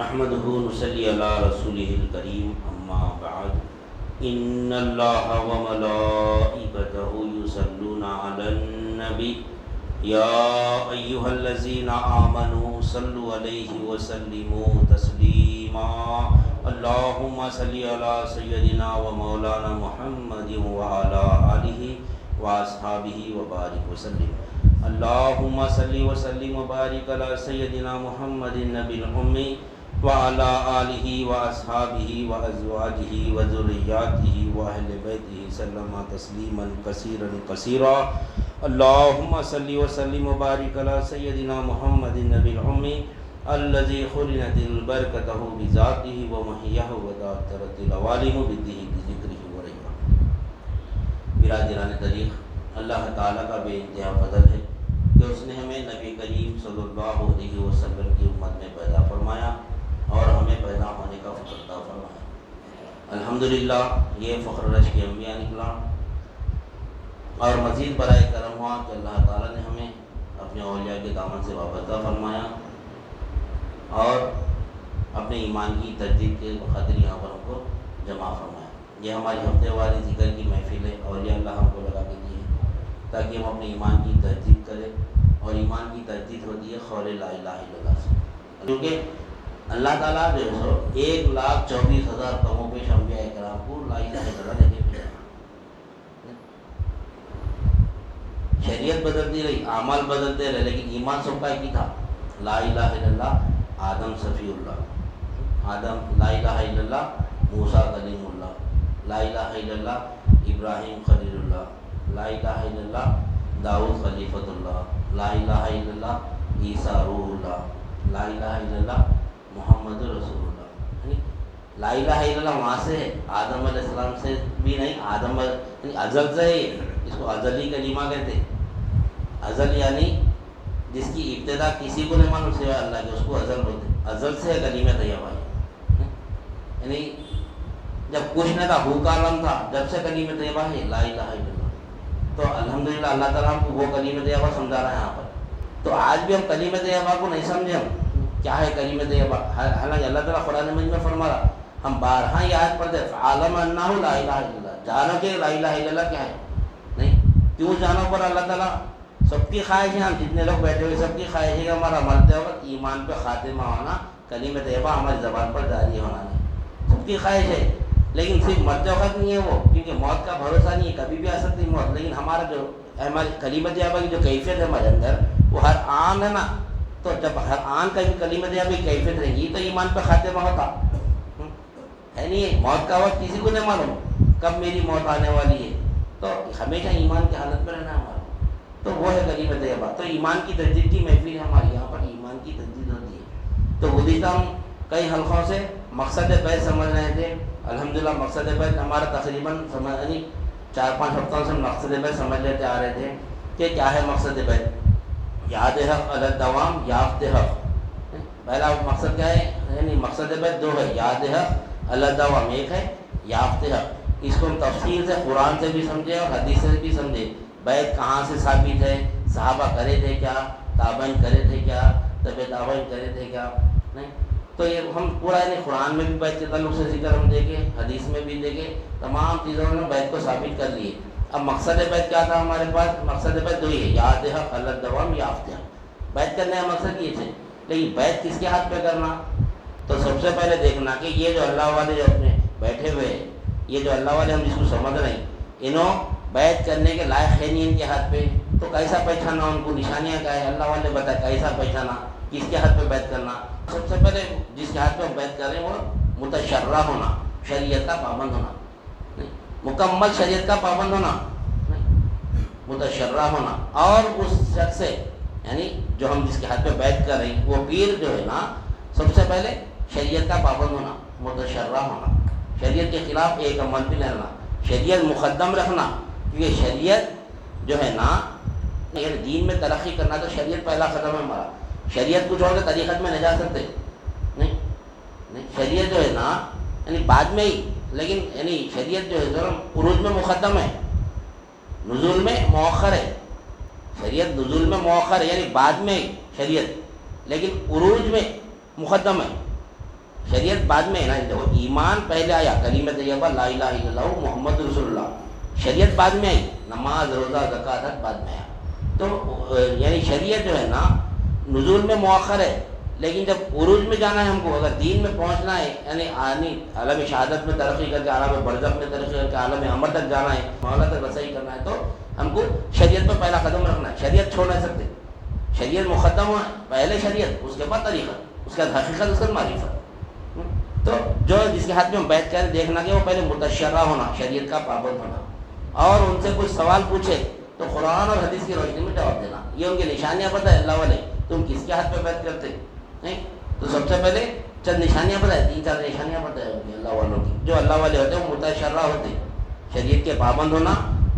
نحمده ونصلي على رسوله الكريم اما بعد ان الله وملائكته يصلون على النبي يا ايها الذين امنوا صلوا عليه وسلموا تسليما اللهم صل على سيدنا ومولانا محمد وعلى اله واصحابه وبارك وسلم اللهم صل وسلم وبارك على سيدنا محمد النبي الأمي وعلى آله وأصحابه وأزواجه وذرياته وأهل بيته سلم تسليما كثيرا كثيرا اللهم صل وسلم وبارك على سيدنا محمد النبي الأمي الذي خلنت البركته بذاته ومحيه وذاكرت العوالم بذكره ورحمه برادران طریق اللہ تعالیٰ کا بے انتہا فضل ہے کہ اس نے ہمیں نبی کریم صلی اللہ علیہ وسلم کی امت میں پیدا فرمایا اور ہمیں پیدا ہونے کا فخر عطا فرمایا۔ الحمدللہ یہ فخر رش کے انبیاء نکلا اور مزید برائے کرم ہوا کہ اللہ تعالیٰ نے ہمیں اپنے اولیاء کے دامن سے وابستہ فرمایا اور اپنے ایمان کی تجدید کے خاطر یہاں پر ہم کو جمع فرمایا۔ یہ ہماری ہفتے والی ذکر کی محفل ہے، اولیاء اللہ ہم کو لگا کے دیے تاکہ ہم اپنے ایمان کی تجدید کریں، اور ایمان کی تجدید ہوتی ہے قول لا الہ الا اللہ سے، کیونکہ اللہ تعالیٰ جو ہے 1,24,000 کم و بیش انبیاء کرام کو لا الہ الا اللہ لے کے بھیجا۔ شریعت بدلتی رہی، اعمال بدلتے رہے، لیکن ایمان سب کا ایک ہی تھا، لا الہ الا اللہ آدم صفی اللہ، آدم لا الہ الا اللہ موسیٰ کلیم اللہ، لا الہ الا اللہ ابراہیم خلیل اللہ، لا الہ الا اللہ داؤد خلیفۃ اللہ، لا الہ الا اللہ عیسیٰ روح اللہ، لا الہ الا اللہ محمد رسول اللہ۔ یعنی لا الہ الا اللہ وہاں سے ہے، آدم علیہ السلام سے بھی نہیں، آدم یعنی ازل سے ہے، اس کو ازلی کلمہ کہتے ہیں۔ ازل یعنی جس کی ابتدا کسی کو نہیں معلوم سوائے اللہ کے، اس کو ازل بولتے ہیں۔ ازل سے کلمہ طیبہ ہے، یعنی جب کچھ نہ تھا، ہو کا عالم تھا، جب سے کلمہ طیبہ ہے لا الہ الا اللہ۔ تو الحمدللہ اللہ تعالیٰ ہم کو وہ کلمہ طیبہ سمجھا رہا ہے یہاں پر۔ تو آج بھی ہم کلمہ طیبہ کو نہیں سمجھے، ہم کیا ہے کلمہ طیبہ، حالانکہ اللہ تعالیٰ قرآن مجید میں فرما رہا، ہم بارہا یہ آیت پڑھتے فعلم انہ لا الہ الا اللہ، جانو کہ لا الہ الا اللہ کیا ہے، نہیں کیوں جانو پر اللہ تعالیٰ سب کی خواہش ہے، ہم جتنے لوگ بیٹھے ہوئے سب کی خواہش ہے کہ ہمارا مرتے وقت ایمان پہ خاتمہ ہونا، کلمہ طیبہ ہماری زبان پر جاری ہونا نہیں، سب کی خواہش ہے، لیکن صرف مرتے وقت نہیں ہے وہ، کیونکہ موت کا بھروسہ نہیں ہے، کبھی بھی آ سکتی موت، لیکن ہمارا جو ہماری کلمہ طیبہ کی جو کیفیت ہے ہمارے اندر وہ ہر آن ہے نا، تو جب ہر آن کا بھی کلمہ طیبہ کی کیفیت رہے گی تو ایمان پہ خاتمہ ہوتا ہے نہیں۔ موت کا وقت کسی کو نہیں معلوم کب میری موت آنے والی ہے، تو ہمیشہ ایمان کی حالت میں رہنا ہمارا، تو وہ ہے کلمہ طیبہ۔ تو ایمان کی تجدید کی محفل ہے ہماری، یہاں پر ایمان کی تجدید ہوتی ہے۔ تو گزشتہ ہم کئی حلقوں سے مقصد بیت سمجھ رہے تھے، الحمدللہ مقصد بیت ہمارا تقریباً یعنی 4-5 ہفتوں سے مقصد بیت سمجھ لیتے آ رہے تھے کہ کیا ہے مقصد بیت، یاد حق علی الدوام یافت حق۔ پہلا مقصد کیا ہے، یعنی مقصد بیت دو ہے، یاد حق علی الدوام ایک ہے، یافت حق۔ اس کو ہم تفصیل سے قرآن سے بھی سمجھے اور حدیث سے بھی سمجھے، بیت کہاں سے ثابت ہے، صحابہ کرے تھے کیا، تابعین کرے تھے کیا، تبع تابعین کرے تھے کیا، نہیں تو یہ ہم پورا یعنی قرآن میں بھی بیت کے تعلق سے ذکر ہم دیکھے، حدیث میں بھی دیکھے، تمام چیزوں نے بیت کو ثابت کر لیے۔ اب مقصد بیت کیا تھا ہمارے پاس، مقصد بیت دو ہی ہے، یاد حق علی الدوام یافت حق۔ بیت کرنے کا مقصد یہ تھے، لیکن بیت کس کے ہاتھ پہ کرنا، تو سب سے پہلے دیکھنا کہ یہ جو اللہ والے جو اپنے بیٹھے ہوئے ہیں، یہ جو اللہ والے ہم جس کو سمجھ رہے ہیں، انہوں بیت کرنے کے لائق ہے نہیں ان کے ہاتھ پہ، تو کیسا پہچانا، ان کو نشانیاں کیا ہے، اللہ والے بتائے کیسا پہچانا، کس کے ہاتھ پہ بیت کرنا۔ سب سے پہلے جس کے ہاتھ پہ بیت کر رہے ہیں وہ متشرع ہونا، شریعت کا پابند ہونا، مکمل شریعت کا پابند ہونا، متشرع ہونا، اور اس شخص سے یعنی جو ہم جس کے ہاتھ پہ بیت کر رہے ہیں وہ پیر جو ہے نا، سب سے پہلے شریعت کا پابند ہونا، متشرع ہونا، شریعت کے خلاف ایک عمل بھی لینا، شریعت مقدم رکھنا، کیونکہ شریعت جو ہے نا یعنی دین میں ترقی کرنا تو شریعت پہلا قدم ہے ہمارا، شریعت کو چھوڑ کے طریقت میں نہیں جا سکتے، نہیں شریعت جو ہے نا یعنی بعد میں ہی، لیکن یعنی شریعت جو ہے ذرا عروج میں مقدم ہے، نزول میں مؤخر ہے، شریعت نزول میں مؤخر ہے یعنی بعد میں شریعت، لیکن عروج میں مقدم ہے، شریعت بعد میں ہے نا. دیکھو ایمان پہلے آیا, کلمہ طیبہ لا الہ الا اللہ محمد رسول اللہ, شریعت بعد میں آئی, نماز روزہ زکوٰۃ حج بعد میں آیا. تو یعنی شریعت جو ہے نا نزول میں مؤخر ہے, لیکن جب عروج میں جانا ہے ہم کو, اگر دین میں پہنچنا ہے, یعنی عالم شہادت میں ترقی کر کے عالم برزخ میں ترقی کر کے عالم امر تک جانا ہے, مولا تک رسائی کرنا ہے, تو ہم کو شریعت پر پہلا قدم رکھنا ہے. شریعت چھوڑ نہیں سکتے. شریعت مقدم ہوا, پہلے شریعت, اس کے بعد طریقت, اس کے بعد حقیقت, اس کے بعد معرفت. تو جو جس کے ہاتھ میں ہم بیٹھ کر دیکھنا کہ وہ پہلے متشرع ہونا, شریعت کا پابند ہونا, اور ان سے کچھ سوال پوچھے تو قرآن اور حدیث کی روشنی میں جواب دینا. یہ ان کی نشانیاں پتہ ہے اللہ والے, تم کس کے ہاتھ پہ بیٹھ کرتے نہیں. تو سب سے پہلے چند نشانیاں بتائیں, 3-4 نشانیاں بتائیں ان کی اللہ والوں کی. جو اللہ والے ہوتے ہیں وہ متشرع ہوتے ہیں, شریعت کے پابند ہونا,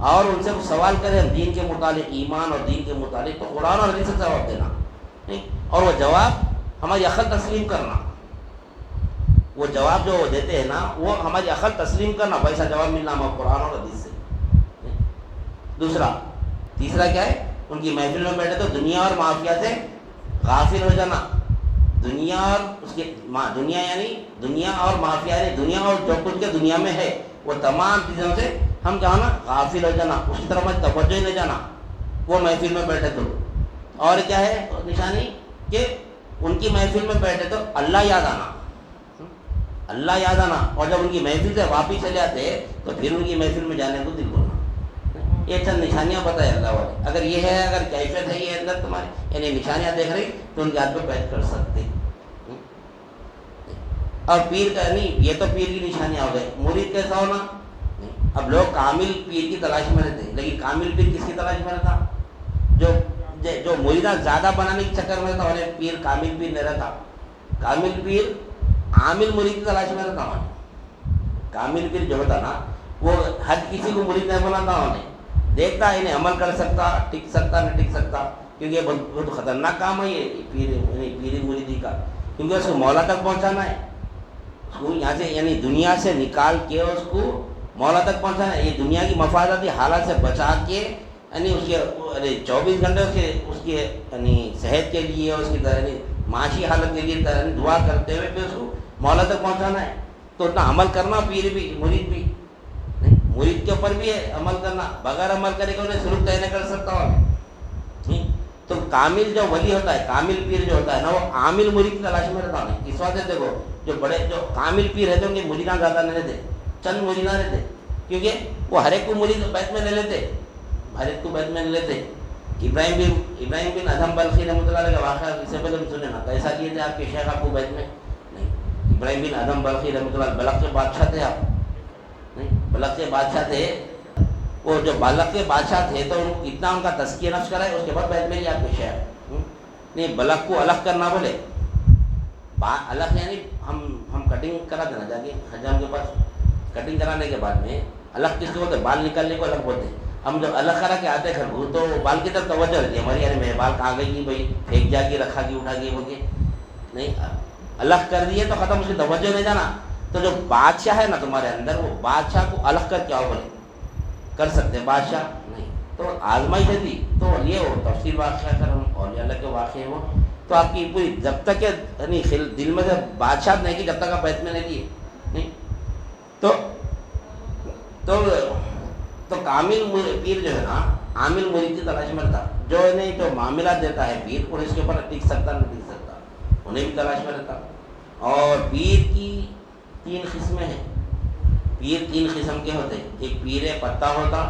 اور ان سے کچھ سوال کریں دین کے متعلق, ایمان اور دین کے متعلق, تو قرآن اور حدیث سے جواب دینا نہیں. اور وہ جواب ہماری عقل تسلیم کرنا. وہ جواب جو وہ دیتے ہیں نا وہ ہماری عقل تسلیم کرنا, ویسا جواب ملنا ہمیں قرآن اور حدیث سے. تیسرا کیا ہے, ان کی محفل میں بیٹھے تو دنیا اور معافیہ سے غافل ہو جانا. دنیا اور اس کے دنیا یعنی دنیا اور معافیہ یعنی دنیا اور جو کچھ کے دنیا میں ہے وہ تمام چیزوں سے ہم کیا ہونا, غافل ہو جانا, اس کی طرف توجہ ہی نہیں جانا. وہ محفل میں بیٹھے تو. اور کیا ہے نشانی کہ ان کی محفل میں بیٹھے تو اللہ یاد آنا, اللہ یاد آنا. اور جب ان کی محفل سے واپس چلے آتے تو پھر ان کی محفل میں جانے کو دل کرنا. یہ چند نشانیاں بتائے اللہ والے. اگر یہ ہے, اگر کیفیت ہے یہ اندر تمہاری, یعنی نشانیاں دیکھ رہی تو ان کے ہاتھ پہ بیٹھ کر سکتے. اور پیر کا نہیں, یہ تو پیر کی نشانیاں ہو گئی. مرید کیسا ہونا, اب لوگ کامل پیر کی تلاش میں رہتے, لیکن کامل پیر کس کی تلاش میں رہتا, جو مریدہ زیادہ بنانے کے چکر میں رہتا, انہیں پیر کامل پیر نہیں رہتا. کامل پیر عامل مرید کی تلاش میں رہتا. کامل پیر جو ہوتا نا وہ ہر کسی کو مرید نہیں بناتا, انہیں دیکھتا انہیں عمل کر سکتا, ٹک سکتا نہ ٹک سکتا, کیونکہ یہ بہت خطرناک کام ہے یہ پیر مریدی کا, کیونکہ اس کو مولا تک پہنچانا ہے. اس کو یہاں سے یعنی دنیا سے نکال کے اس کو مولا تک پہنچانا ہے. یہ دنیا کی مفاداتی حالات سے بچا کے, یعنی اس کے 24 گھنٹے اس کے یعنی صحت کے لیے, اس کی یعنی معاشی حالت کے لیے دعا کرتے ہوئے پھر اس کو مولا تک پہنچانا ہے. تو اتنا عمل کرنا پیر بھی مرید بھی, مرید کے اوپر بھی ہے عمل کرنا. بغیر عمل کرے گا انہیں سلوک طے نہیں کر سکتا ہوں. تو کامل جو ولی ہوتا ہے, کامل پیر جو ہوتا ہے نا, وہ عامل مرید کی تلاش میں رہتا نہیں. اس وجہ سے دیکھو جو بڑے جو کامل پیر رہتے ان کے مریداں زیادہ نہیں رہتے, چند مریداں رہتے, کیونکہ وہ ہر ایک کو مرید بیت میں لے لیتے, ہر ایک کو بیت میں لے لیتے. ابراہیم بن ادھم بلخی رحمۃ اللہ علیہ کا واقعہ اس سے پہلے ہم سنے نا, کیسا کیے تھے آپ کے شیخ آپ کو بیت میں نہیں. ابراہیم بن ادھم بلخی رحمۃ اللہ, بلخ کے بادشاہ تھے آپ نہیں, بلخ کے بادشاہ تھے. وہ جو بلخ کے بادشاہ تھے تو اتنا ان کا تزکیہ نفس کرا ہے, اس کے بعد بیت میں لیا آپ کے شیخ نہیں. بلخ کو الگ کرنا بولے, الگ یعنی ہم کٹنگ کرا دینا جا کے حجام کے پاس, کٹنگ کرانے کے بعد میں الگ کس کو بولتے, بال نکالنے کو الگ بولتے. ہم جب الگ کرا کے آتے گھر کو تو بال کی طرف توجہ رہتی ہے ہماری, یعنی میرے بال کہاں گئی بھائی, پھینک جا کے رکھا کے اٹھا کے بول کے نہیں. الگ کر دیے تو ختم, اس کی توجہ نہیں جانا. تو جو بادشاہ ہے نا تمہارے اندر, وہ بادشاہ کو الگ کر کے آؤ بولے کر سکتے بادشاہ نہیں. تو آزمائش ہے تھی تو یہ ہو تفصیل واقعہ کر ہم اولیاء اللہ کے واقعے ہو, تو آپ کی پوری جب تک کہ یعنی دل میں سے بادشاہ نہیں کی, جب تک آپ بیت میں نہیں لیے نہیں. تو کامل پیر جو ہے نا عامل مرید کی تلاش میں رہتا, جو انہیں جو معاملات دیتا ہے پیر, اور اس کے اوپر ٹک سکتا نہ ٹک سکتا, انہیں بھی تلاش میں رہتا. اور پیر کی 3 قسمیں ہیں. پیر 3 قسم کے ہوتے, ایک پیر پتا ہوتا,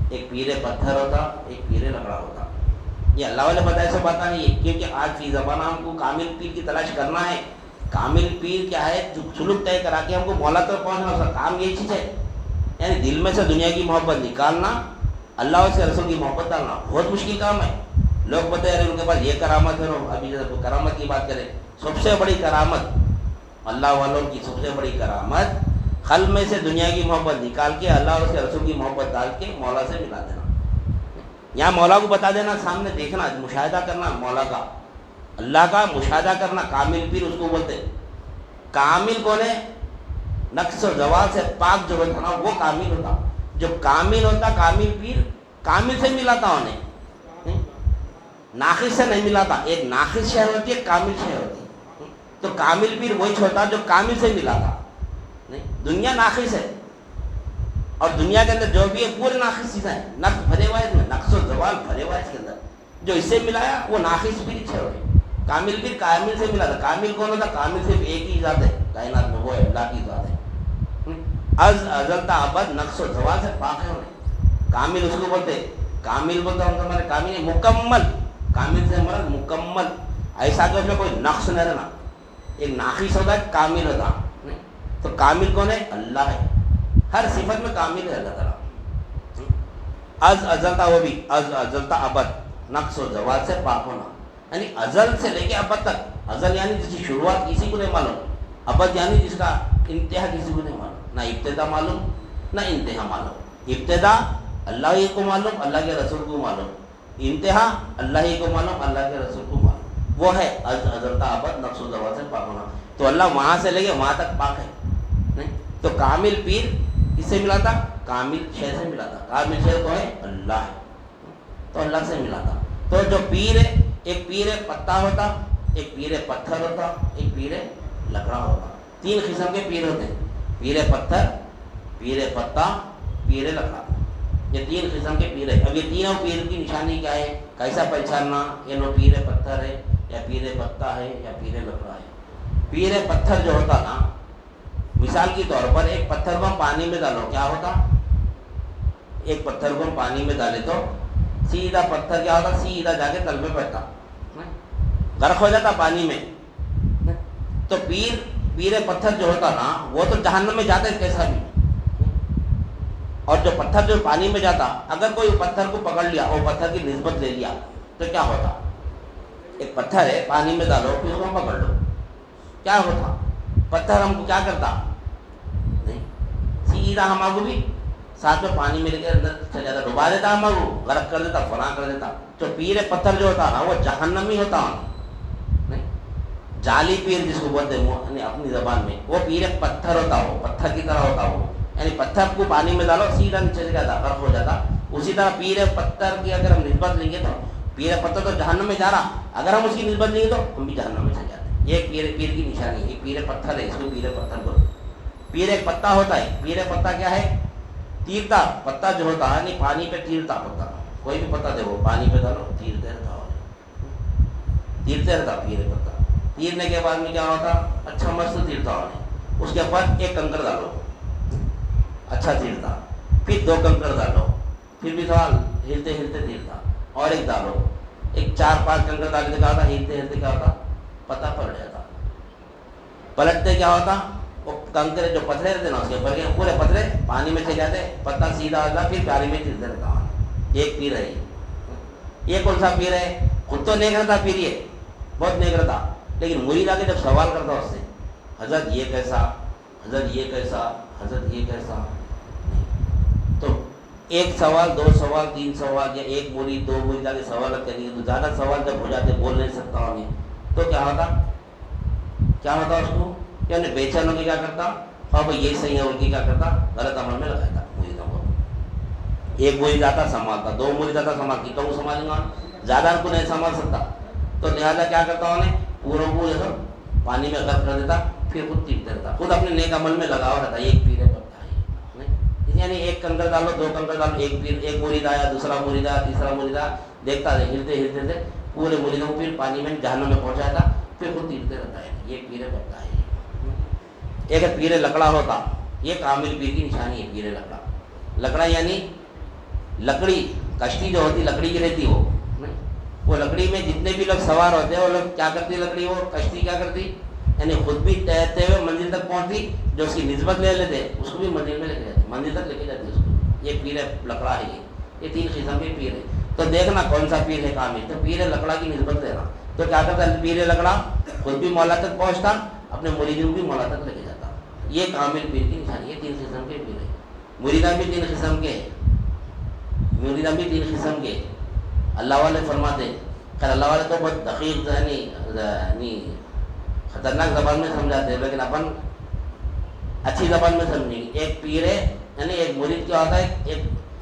ایک پیر پتھر ہوتا, ایک پیر لکڑا ہوتا. یہ اللہ والے بتائے سے بتا نہیں ہے, کیونکہ آج فی زمانہ ہم کو کامل پیر کی تلاش کرنا ہے. کامل پیر کیا ہے, سلوک طے کرا کے ہم کو مولا تک پہنچنا, اس کا کام یہی چیز ہے. یعنی دل میں سے دنیا کی محبت نکالنا, اللہ اور اس کے رسول کی محبت ڈالنا, بہت مشکل کام ہے. لوگ بتائے ان کے پاس یہ کرامت ہے. ابھی جب کرامت کی بات کریں, سب سے بڑی کرامت اللہ والوں کی سب سے بڑی کرامت قلب میں سے دنیا کی محبت نکال کے اللہ اور اس کے رسول کی محبت ڈال کے مولا سے ملا دینا. یہاں مولا کو بتا دینا, سامنے دیکھنا, مشاہدہ کرنا مولا کا, اللہ کا مشاہدہ کرنا. کامل پیر اس کو بولتے. کامل کون ہے, نقص و زوال سے پاک جو ہوتا نا وہ کامل ہوتا. جو کامل ہوتا کامل پیر, کامل سے ملاتا انہیں, ناقص سے نہیں ملاتا. ایک ناقص شے ہوتی ہے, کامل شے ہوتی ہے. تو کامل پیر وہی ہوتا جو کامل سے ملا تھا. نہیں, دنیا ناقص ہے اور دنیا کے اندر جو بھی ہے پورے ناقص چیزیں ہیں, نقص بھرے ہوا ہے, نقص و زوال بھرے ہوا ہے اس کے اندر. جو اس سے ملایا وہ ناقص پیر چھوڑ گئے. کامل پیر کامل سے ملا تھا. کامل کون ہوتا؟ کامل صرف ایک ہی ذات ہے کائنات میں, وہ ہے اللہ کی ذات ہے. از ازل تا ابد نقص و زوال سے پاک ہے. کامل اس کو بولتے, کامل بولتا ہوں ہمارے کامل مکمل. کامل سے ہمارا مکمل, ایسا کہ اس میں کوئی نقص نہ رہنا. ایک ناقص ہوتا ہے, کامل ہوتا نہیں. تو کامل کون ہے؟ اللہ ہے. ہر صفت میں کامل ہے اللہ تعالیٰ. از ازل تا, وہ بھی از ازل تا ابد نقص و زوال سے پاک ہونا, یعنی ازل سے لے کے ابد تک. ازل یعنی جس کی شروعات کسی کو نہیں معلوم, ابد یعنی جس کا انتہا کسی کو نہیں معلوم. نہ ابتدا معلوم نہ انتہا معلوم. ابتدا اللہ ہی کو معلوم, اللہ کے رسول کو معلوم. انتہا اللہ ہی کو معلوم, اللہ کے رسول کو معلوم. وہ ہے از ازل تا ابد نقص و زوال سے پاک ہونا. تو اللہ وہاں سے لے کے وہاں تک پاک ہے. نہیں تو کامل پیر کس سے ملا تھا؟ کامل شے سے ملا تھا. کامل شے کو ہے اللہ ہے, تو اللہ سے ملا تھا. تو جو پیر ہے, ایک پیر پتا ہوتا, ایک پیر پتھر ہوتا, ایک پیر لکڑا ہوتا. تین قسم کے پیر ہوتے ہیں, پیر پتھر, پیر پتا, پیر لکڑا. یہ تین قسم کے پیر ہے. اب یہ تینوں پیر کی نشانی کیا ہے, کیسا پہچاننا؟ یہ نو پیر پتھر ہے یا پیر پتا ہے یا پیر لکڑا ہے. پیر پتھر جو ہوتا نا, مثال کے طور پر ایک پتھر کو ہم پانی میں ڈالو, کیا ہوتا؟ ایک پتھر کو ہم پانی میں ڈالے تو سیدھا پتھر کیا ہوتا؟ سیدھا جا کے تل میں پڑتا, غرق ہو جاتا پانی میں. تو پیر پتھر جو ہوتا نا, وہ تو جہنم میں جاتا ہے کیسا بھی. اور جو پتھر جو پانی میں جاتا, اگر کوئی پتھر کو پکڑ لیا, وہ پتھر کی نسبت لے لیا, تو کیا ہوتا؟ ایک پتھر ہے, پانی میں ڈالو, پھر اس کو پکڑ لو, کیا ہوتا؟ پتھر ہم کو کیا کرتا؟ نہیں, سیدھا ہمارے کو بھی ساتھ میں پانی میں لے کے اندر چل جاتا, ڈبا دیتا, ہمارے کو غرق کر دیتا, فنا کر دیتا. تو پیر پتھر جو ہوتا نا, وہ جہنمی ہوتا. نہیں, جعلی پیر جس کو بولتے ہیں اپنی زبان میں, وہ پیر پتھر ہوتا, وہ پتھر کی طرح ہوتا. وہ یعنی پتھر کو پانی میں ڈالو, سیدھا نیچے سے جاتا, غرق ہو جاتا. اسی طرح پیر پتھر کی اگر ہم نسبت لیں گے تو پیر پتھر تو جہنم میں جا رہا, اگر ہم اس کی نسبت لیں گے تو ہم بھی جہنم میں چل جاتے. یہ پیر کی نشانی ہے. یہ پیر پتھر ہے, اس کو پیر پتھر بولتے. پیر ایک پتا ہوتا ہے. پیر پتا کیا ہے؟ تیرتا پتا جو ہوتا ہے, نہیں پانی پہ تیرتا پتا, کوئی بھی پتا دے وہ پانی پہ ڈالو, تیرتے رہتا پیر پتا. تیرنے کے بعد میں کیا ہوتا؟ اچھا مست تیرتا ہونے. اس کے بعد ایک کنکر ڈالو, اچھا تیرتا. پھر دو کنکر ڈالو, پھر بھی تھوڑا ہلتے ہلتے تیرتا, اور ایک ڈالو. ایک 4-5 کنکر ڈالنے سے کیا ہوتا؟ ہلتے ہلتے کیا ہوتا؟ پتا پلٹ جاتا. پلٹتے کیا ہوتا؟ وہ کنکر جو پتھرے رہتے نا, اس کے اوپر کے پورے پتھرے پانی میں چلے جاتے, پتا سیدھا ہوتا, پھر پانی میں چلتے رہتا. ایک پیر ہے. یہ کون سا پیر ہے؟ خود تو نیک رہتا پیر, یہ بہت نیک رہتا, لیکن مرید آ کے جب سوال کرتا اس سے, حضرت یہ کیسا, حضرت یہ کیسا, حضرت یہ کیسا. تو ایک سوال, 2 سوال, 3 سوال, یا ایک مرید 2 مرید آ کے سوال کریں گے, تو زیادہ سوال جب ہو جاتے, بول نہیں سکتا انہیں, تو کیا ہوتا اس کو کہ انہیں بے چین ہو کے کیا کرتا, ہاں بھائی یہی صحیح ہے, ان کی کیا کرتا, غلط عمل میں لگاتا مریدوں کو. ایک مرید آتا سنبھالتا, 2 مرید آتا سنبھالتی, تو وہ سنبھالیں گا, زیادہ ان کو نہیں سنبھال سکتا, تو لہٰذا کیا کرتا انہیں پوروں کو جیسا پانی میں غرق کر دیتا, پھر خود تیرتے رہتا, خود اپنے نیک عمل میں لگا ہوا رہتا. ایک پیر پتا ہے, یعنی ایک کنکر ڈالو, 2 کنکر ڈالو, ایک مرید آیا, دوسرا مرید آیا, تیسرا مرید آیا, دیکھتا ہے, ہلتے ہلتے پورے مریدوں کو پھر پانی میں جہنم میں پہنچایا تھا, پھر خود تیرتے رہتا ہے. یہ پیر پتا ہے. ایک پیر لکڑا ہوتا, یہ کامل پیر کی نشانی ہے. پیر لکڑا, لکڑا یعنی لکڑی, کشتی جو ہوتی لکڑی کی رہتی, وہ لکڑی میں جتنے بھی لوگ سوار ہوتے ہیں, وہ لوگ کیا کرتی لکڑی, وہ کشتی کیا کرتی, یعنی خود بھی تیرتے ہوئے منزل تک پہنچتی, جو اس کی نسبت لے لیتے اس کو بھی منزل میں لے کے جاتی, منزل تک لے کے جاتی اس کو. یہ پیر لکڑا ہے. یہ 3 قسم کے پیر ہے. تو دیکھنا کون سا پیر ہے کامل, تو پیر لکڑا کی نسبت لینا. تو کیا کرتا ہے پیر لکڑا, خود بھی مولا تک پہنچتا, اپنے مریدوں بھی مولا تک لے کے جاتا. یہ کامل پیر کی نشانی. یہ 3 قسم کے پیر ہے. مریدان بھی 3 قسم کے, مریدان بھی 3 قسم کے. اللہ والے فرماتے, خیر اللہ والے تو بہت دقیق یعنی خطرناک زبان میں سمجھاتے ہیں, لیکن اپن اچھی زبان میں سمجھیں گے. ایک پیر ہے, یعنی ایک مرید کیا ہوتا ہے,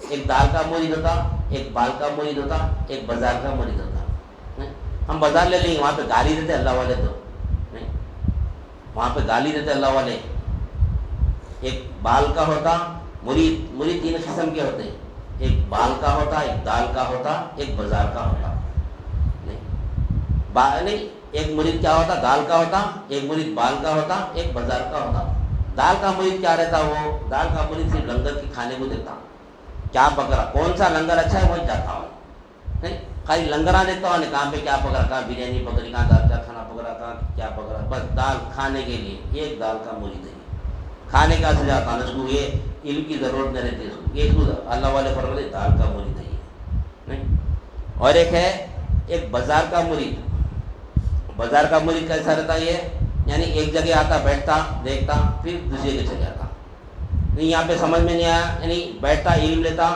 ایک دال کا مرید ہوتا, ایک بال کا مرید ہوتا, ایک بازار کا مرید ہوتا. ہم بازار لے لیں گے, وہاں پہ گاڑی دیتے اللہ والے تو نہیں, وہاں پہ گالی دیتے اللہ والے. ایک بال کا ہوتا مرید. مرید 3 قسم کے ہوتے ہیں. ایک بال کا ہوتا, ایک دال کا ہوتا, ایک بازار کا ہوتا. نہیں, ایک مرید کیا ہوتا, دال کا ہوتا, ایک مرید بال کا ہوتا, ایک بازار کا ہوتا. دال کا مرید کیا رہتا, وہ دال کا مرید صرف لنگر کی کھانے کو دیتا. کیا پکڑا, کون سا لنگر اچھا ہے وہی جاتا ہوں. نہیں, خالی لنگرا دیتا ہوں, کہاں پہ کیا پکڑا, کہاں بریانی پکڑی, کہاں دال کا کھانا پکڑا, کہاں کیا پکڑا, بس دال کھانے کے لیے. ایک دال کا مرید ہے, کھانے کا سے جاتا ہے, اس کو یہ علم کی ضرورت نہیں رہتی. اس کو اللہ والے فرماتے دال کا مرید ہے نہیں. اور ایک ہے ایک بازار کا مرید. بازار کا مرید کیسا رہتا ہے, یہ یعنی ایک جگہ آتا, بیٹھتا, دیکھتا, پھر دوسری جگہ چلے جاتا. نہیں, یہاں پہ سمجھ میں نہیں آیا, یعنی بیٹھتا, علم لیتا,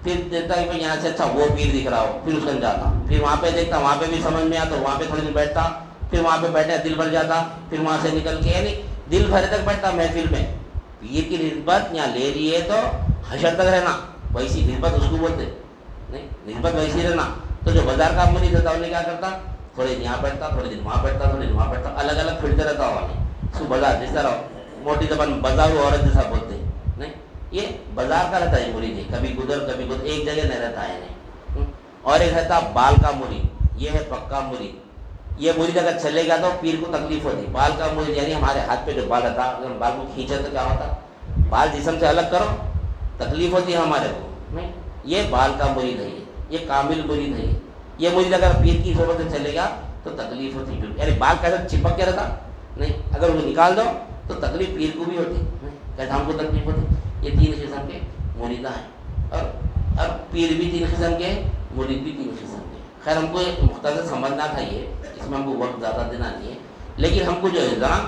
پھر دیکھتا کہ یہاں سے اچھا وہ پیر دکھ رہا ہو, پھر اس کو جاتا, پھر وہاں پہ دیکھتا, وہاں پہ بھی سمجھ میں آتا, وہاں پہ تھوڑی دیر بیٹھتا, پھر وہاں پہ بیٹھے دل بھر جاتا, پھر وہاں سے نکل کے, یعنی دل بھر تک بیٹھتا محفل میں. پیر کی نسبت یہاں لے رہی ہے تو حشر تک رہنا, ویسی نسبت اس کو بولتے نہیں, نسبت ویسی رہنا. تو جو بازار کا مرید ہوتا انہیں کیا کرتا, تھوڑے دن یہاں بیٹھتا, تھوڑے دن وہاں بیٹھتا, تھوڑے دن وہاں بیٹھتا, الگ الگ پھرتے رہتا ہوا نہیں. اس کو بازار, جس طرح موٹی زبان بازار عورت جیسا بولتے نہیں, یہ بازار کا رہتا ہے مرید, کبھی گزر کبھی گزر, ایک جگہ نہیں رہتا ہے نہیں. اور ایک رہتا بال کا مرید, یہ ہے پکا مرید. یہ مرید اگر چلے گا تو پیر کو تکلیف ہوتی. بال کا مرید یعنی ہمارے ہاتھ پہ جو بال رہتا, اگر بال کو کھینچے تو کیا ہوتا, بال جسم سے الگ کرو, تکلیف ہوتی ہے ہمارے کو نہیں. یہ بال کا مرید ہے, یہ کامل مرید ہے. یہ مرید اگر پیر کی صحبت سے چلے گا تو تکلیف ہوتی, یعنی بال کیسا چپک کے رہتا نہیں, اگر وہ نکال دو تو تکلیف پیر کو بھی ہوتی, کیسے ہم کو تکلیف ہوتی. یہ 3 قسم کے مریدہ ہیں, اور پیر بھی 3 قسم کے, مرید بھی 3 قسم کے. خیر ہم کو ایک مختصر سمجھنا تھا, یہ اس میں ہم کو وقت زیادہ دینا نہیں ہے. لیکن ہم کو جو ہے ذرا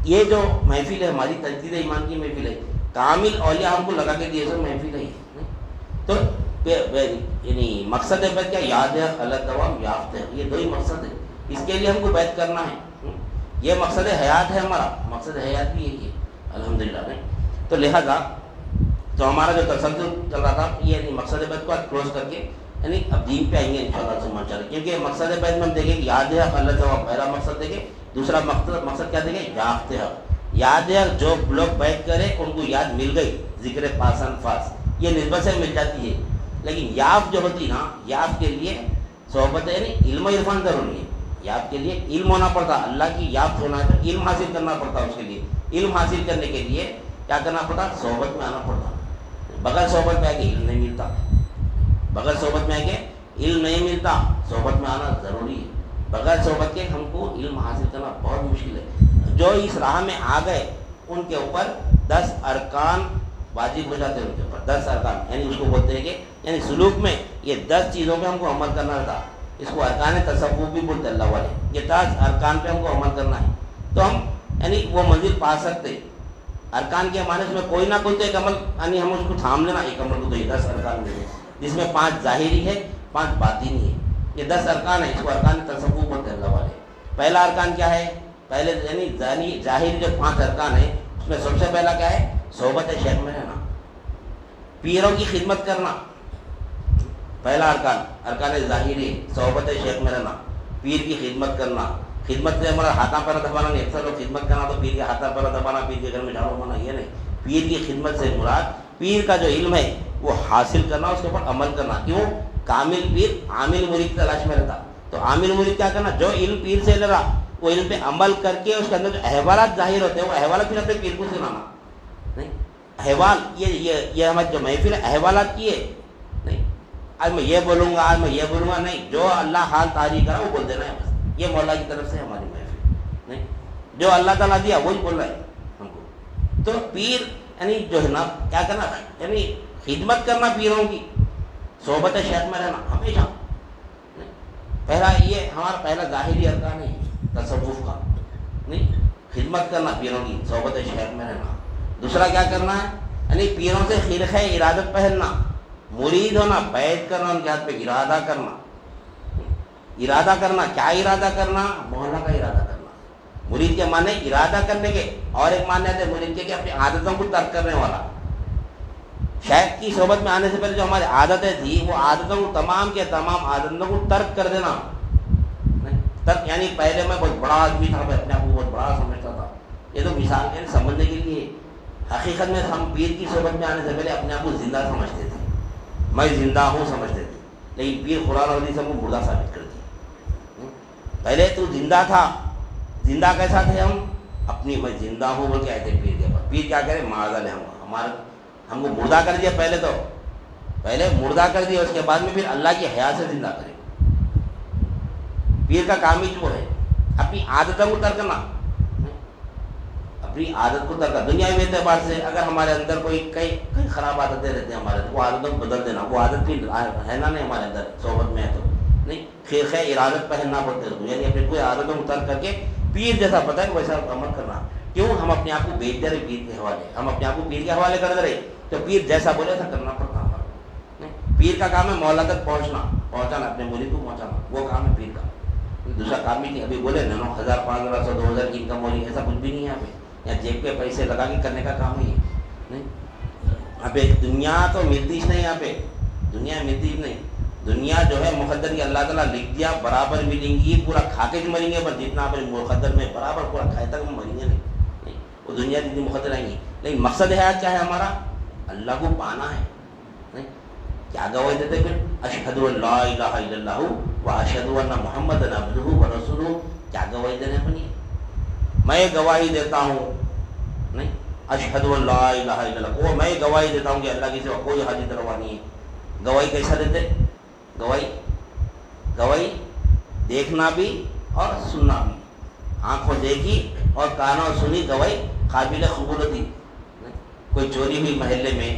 یہ جو محفل ہے ہماری تجدید ایمان کی محفل ہے, کامل اولیاء ہم کو لگا کے دیے سو محفل ہے. تو یعنی مقصد ہے بیت کیا, یاد ہے خلق دوام یافت ہے, یہ 2 ہی مقصد ہے. اس کے لیے ہم کو بیت کرنا ہے. یہ مقصد حیات ہے ہمارا, مقصد حیات بھی یہی ہے الحمدللہ نہیں. تو لہذا تو ہمارا جو تسلسل چل رہا تھا, یہ مقصد بیت کو کلوز کر کے یعنی اب دین پہ آئیں گے انشاءاللہ سے ماشاءاللہ. کیونکہ مقصد بیت میں ہم دیکھیں کہ یاد ہے خلق دوام پہلا مقصد دیکھیں, دوسرا مقصد کیا دیکھیں, یافت ہے. یاد ہے جو لوگ بیت کرے ان کو یاد مل گئی, ذکر پاسن فاس, یہ نسبت سے مل جاتی ہے. لیکن یاف جو ہوتی نا, یاف کے لیے صحبت یعنی علم و عرفان ضروری ہے. یاف کے لیے علم ہونا پڑتا, اللہ کی یاف ہونا ہے تو علم حاصل کرنا پڑتا. اس کے لیے علم حاصل کرنے کے لیے کیا کرنا پڑتا, صحبت میں آنا پڑتا. بغیر صحبت میں آ کے علم نہیں ملتا, بغیر صحبت میں آ کے علم نہیں ملتا. صحبت میں آنا ضروری ہے. بغیر صحبت کے ہم کو علم حاصل کرنا بہت مشکل ہے. جو اس راہ میں آ گئے ان کے اوپر 10 ارکان واجب ہو جاتے ہیں. ان کے اوپر 10 ارکان, یعنی اس کو بولتے ہیں کہ یعنی سلوک میں یہ 10 چیزوں پہ ہم کو عمل کرنا رہتا. اس کو ارکان تصوف بھی بولتے ہیں اللہ والے. یہ 10 ارکان پہ ہم کو عمل کرنا ہے تو ہم یعنی وہ منزل پا سکتے. ارکان کے معنی اس میں کوئی نہ کوئی تو ایک عمل, یعنی ہم اس کو تھام لینا ایک عمل کو, تو یہ 10 ارکان میں ہے, جس میں 5 ظاہری ہے 5 باطنی ہے. یہ 10 ارکان ہے, اس کو ارکان تصوف بولتے ہیں اللہ والے. پہلا ارکان کیا ہے, پہلے یعنی ظاہری جو 5 ارکان ہے اس میں سب سے پہلا کیا ہے, صحبت شیخ میں رہنا, پیروں کی خدمت کرنا. پہلا ارکان ظاہری, صحبت شیخ میں رہنا, پیر کی خدمت کرنا. خدمت سے ہمارا ہاتھا پیر دبانا نہیں, اکثر لوگ خدمت کرنا تو پیر کے ہاتھا پیر دبانا, پیر کے گھر میں جھاڑو مارنا, یہ نہیں. پیر کی خدمت سے مراد پیر کا جو علم ہے وہ حاصل کرنا, اس کے اوپر عمل کرنا. کیوں, کامل پیر عامل مرید کی تلاش میں رہتا. تو عامل مرید کیا کرنا, جو علم پیر سے لے رہا وہ علم پہ عمل کر کے اس کے اندر جو احوالات ظاہر ہوتے ہیں وہ احوالات پھر اپنے پیر کو سنانا. نہیں, احوال یہ ہماری جو محفل ہے احوالات کی ہے نہیں. آج میں یہ بولوں گا, آج میں یہ بولوں گا نہیں, جو اللہ حال تاریخ کرا وہ بول دینا ہے بس. یہ مولا کی طرف سے ہماری محفل نہیں, جو اللہ تعالیٰ دیا وہی بول رہا ہے ہم کو. تو پیر یعنی جو ہے نا کیا کرنا, یعنی خدمت کرنا پیروں کی, صحبت شیخ میں رہنا ہمیشہ. پہلا یہ ہمارا پہلا ظاہری ارکان ہے تصوف کا نہیں, خدمت کرنا پیروں کی, صحبت شیخ میں رہنا. دوسرا کیا کرنا ہے, یعنی پیروں سے خرقہ ارادت پہننا, مرید ہونا, بیعت کرنا, ان کے ہاتھ پہ ارادہ کرنا. ارادہ کرنا, کیا ارادہ کرنا, مولا کا ارادہ کرنا. مرید کے معنی ارادہ کرنے کے, اور ایک معنی ہے مرید کے کہ اپنی عادتوں کو ترک کرنے والا. شیخ کی صحبت میں آنے سے پہلے جو ہماری عادتیں تھی وہ عادتوں کو تمام کے تمام عادتوں کو ترک کر دینا. تب یعنی پہلے میں بہت بڑا آدمی تھا، میں اپنے آپ کو بہت بڑا سمجھتا تھا. یہ تو مثال ہے سمجھنے کے لیے. حقیقت میں ہم پیر کی صحبت میں آنے سے پہلے اپنے آپ کو زندہ سمجھتے تھے، میں زندہ ہوں سمجھتے تھے، لیکن پیر قرآن اور حدیث ہم کو مردہ ثابت کر دیا. پہلے تو زندہ تھا. زندہ کیسا تھے ہم؟ اپنی میں زندہ ہوں بول کے آئے تھے پیر کے پاس. پیر کیا کرے؟ معاذ ہم کو مردہ کر دیا. پہلے مردہ کر دیا، اس کے بعد میں پھر اللہ کی حیا سے زندہ کرے. پیر کا کام ہی جو ہے اپنی عادتوں کو ترک کرنا، اپنی عادت کو ترک. دنیاوی اعتبار سے اگر ہمارے اندر کئی خراب عادتیں رہتے ہیں ہمارے، وہ عادتوں کو بدل دینا. وہ عادت پھر ہے نا نہیں ہمارے اندر صحبت میں ہے تو نہیں. خیر ارادت پہننا پڑتے ہیں، یعنی اپنی کوئی عادتوں کو ترک کر کے پیر جیسا پتہ ہے ویسا عمل کرنا. کیوں؟ ہم اپنے آپ کو بیچ دے رہے پیر کے حوالے، ہم اپنے آپ کو پیر کے حوالے کر دے رہے، تو پیر جیسا بولے ایسا کرنا پڑتا ہمارا. پیر کا کام ہے مولا تک پہنچانا، اپنے مرید کو پہنچانا، وہ کام ہے پیر کا. دوسرا کام ہی نہیں. ابھی بولے نا 1000 1500 2000 کی انکم ہو رہی ہے، ایسا کچھ بھی نہیں ہے یہاں پہ. یا جیب پہ پیسے لگا کے کرنے کا کام ہی نہیں. یہاں پہ دنیا تو ملتی ہی نہیں. یہاں پہ دنیا ملتی ہی نہیں. دنیا جو ہے مقدر کی اللہ تعالیٰ لکھ دیا برابر ملیں گی. پورا کھا کے مریں گے، پر جتنا اپنے مقدر میں برابر پورا کھائے تک ہم مریں گے نہیں. وہ دنیا جتنی مقدر آئیں گی، لیکن مقصد ہے کیا ہے ہمارا؟ اللہ کو پانا ہے. نہیں کیا گواہی دیتے پھر؟ اشہد ان لا الہ الا اللہ و اشہد ان محمد عبدہ و رسولہ. کیا گواہی دینے اپنی؟ میں گواہی دیتا ہوں، نہیں اشہد ان لا الہ الا اللہ، وہ میں گواہی دیتا ہوں کہ اللہ کی سوا کوئی حاجت روا نہیں ہے. گواہی کیسا دیتے؟ گواہی دیکھنا بھی اور سننا بھی. آنکھوں دیکھی اور کانوں سنی گواہی قابل قبول ہوتی. کوئی چوری ہوئی محلے میں،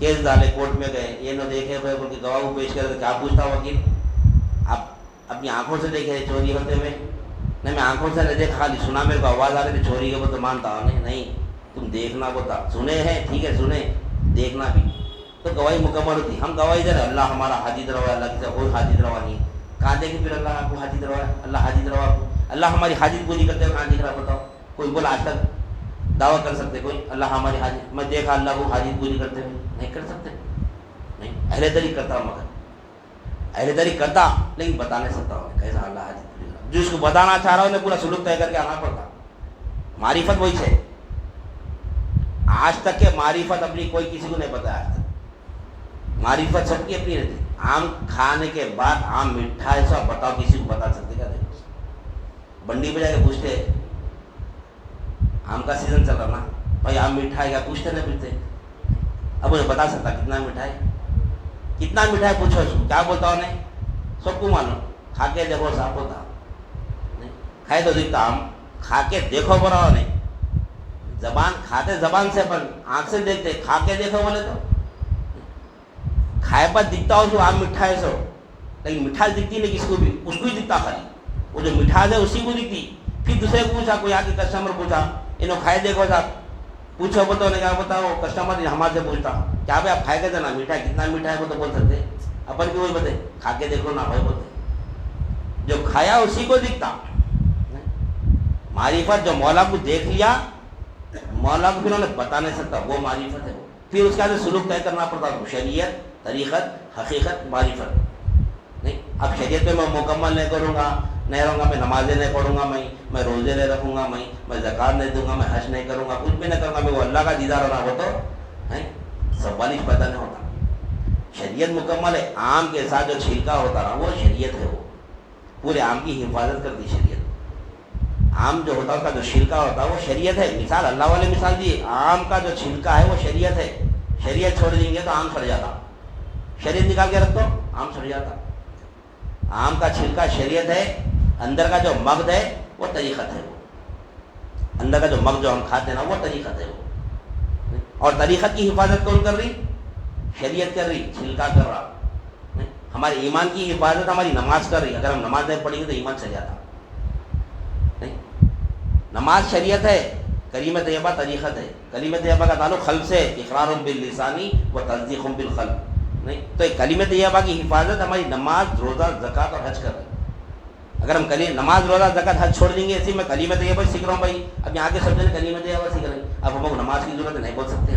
کیس ڈالے، کورٹ میں گئے، یہ نہ دیکھے بھائی بول کے گواہ کو پیش کرے تو کیا پوچھتا وکیل؟ آپ اپنی آنکھوں سے دیکھے چوری ہوتے ہوئے؟ نہیں میں آنکھوں سے نہیں دیکھا، خالی سنا، میرے کو آواز آ رہی تھی چوری کے وہ تو مانتا ہوں. نہیں تم دیکھنا ہوتا. سنے ہیں ٹھیک ہے، سنے، دیکھنا بھی، تو گواہی مکمل ہوتی. ہم گواہی دے رہے اللہ ہمارا حاجت روا ہے، اللہ کی کوئی حاجت روا نہیں ہے. کہاں دیکھیں پھر اللہ آپ کو حاجت روا ہے؟ اللہ حاجت روا کو، اللہ ہماری حاجت پوری کرتے ہوئے کہاں دکھ رہا بتاؤ؟ کوئی بولا آج تک دعویٰ کر سکتے کوئی اللہ ہماری حاجت؟ میں دیکھا اللہ کو حاجت پوری کرتے ہوئے؟ نہیں کر سکتے. نہیں اہل دری کرتا ہوں، مگر اہل دری کرتا لیکن بتا نہیں سکتا ہوں کیسا اللہ حاجت پوری کرتا. جو اس کو بتانا چاہ رہا ہوں انہیں پورا سلوک طے کر کے آنا پڑتا. معرفت وہی ہے. آج تک کے معرفت اپنی کوئی کسی کو نہیں بتایا. آج تک معرفت سب کی اپنی رہتی. آم کھانے کے بعد آم میٹھا ہے سب بتاؤ کسی کو بتا سکتے کیا؟ دیکھو بنڈی پہ جا کے پوچھتے، آم کا سیزن چل رہا نا بھائی آم میٹھا ہے کیا؟ پوچھتے نہیں پوچھتے. اب مجھے بتا سکتا کتنا میٹھا ہے؟ کتنا میٹھا ہے پوچھو اس کو، کیا بولتا ہوں نہیں سب کو معلوم. کھا کے دیکھو صاف ہوتا نہیں، کھائے تو دکھتا. آم کھا کے دیکھو بڑا نہیں. زبان کھاتے زبان سے، پر آنکھ سے دیکھتے. کھا کے دیکھو بولے تو کھائے پر دکھتا ہو جو آم میٹھا ہے سو، لیکن مٹھاس دکھتی نہیں کس کو بھی، اس کو ہی دکھتا خالی. وہ جو مٹھاس ہے اسی کو دکھتی. پھر دوسرے کو پوچھا، کوئی آ کے کسٹمر پوچھا انہوں کھائے دیکھو صاحب، پوچھو بتاؤ نے کیا بتاؤ. کسٹمر ہمارے سے پوچھتا کیا بھائی آپ کھائے کے دینا میٹھا کتنا میٹھا ہے وہ تو بول سکتے. اپن بھی وہی بتے کھا کے دیکھو نہ بھائی بولتے. جو کھایا اسی کو دکھتا. معرفت جو مولا کو دیکھ لیا، مولا کو پھر انہیں بتا نہیں سکتا، وہ معرفت ہے. پھر اس کے بعد سلوک طے کرنا پڑتا. شریعت، طریقت، حقیقت، معرفت. نہیں اب شریعت پہ میں مکمل نہیں کروں گا، نہیں رہوں گا، میں نمازیں نہیں پڑھوں گا، میں روزے نہیں رکھوں گا، میں زکات نہیں دوں گا، میں حج نہیں کروں گا، کچھ بھی نہیں کروں گا، میں وہ اللہ کا دیدار ہونا ہو تو سوال ہی پیدا نہیں ہوتا. شریعت مکمل ہے. آم کے ساتھ جو چھلکا ہوتا رہا وہ شریعت ہے. وہ پورے آم کی حفاظت کرتی شریعت. آم جو ہوتا ہے اس کا جو چھلکا ہوتا ہے وہ شریعت ہے. مثال اللہ والے مثال دیے، آم کا جو چھلکا ہے وہ شریعت ہے. شریعت چھوڑ دیں گے تو آم سڑ جاتا. شریعت نکال کے رکھ دو آم سڑ جاتا. آم کا چھلکا شریعت ہے، اندر کا جو مغز ہے وہ طریقت ہے. وہ اندر کا جو مغز جو ہم کھاتے ہیں نا وہ طریقت ہے. وہ اور طریقت کی حفاظت کون کر رہی؟ شریعت کر رہی، چھلکا کر رہا. ہمارے ایمان کی حفاظت ہماری نماز کر رہی. اگر ہم نماز نہیں پڑھیں گے تو ایمان چل جاتا. نماز شریعت ہے، کلمہ طیبہ طریقت ہے. کلمہ طیبہ کا تعلق قلب سے، اقرار باللسانی و تصدیق بالقلب. نہیں تو ایک کلمہ طیبہ کی حفاظت ہماری نماز، روزہ، زکوٰۃ اور حج کر رہی. اگر ہم نماز، روزہ، زکوٰۃ، حج چھوڑ دیں گے، اسی میں کلمہ طیبہ سیکھ رہا ہوں بھائی، اب یہاں کے سب جنے کلمہ طیبہ سیکھ رہے ہیں، اب ہم کو نماز کی ضرورت نہیں بول سکتے.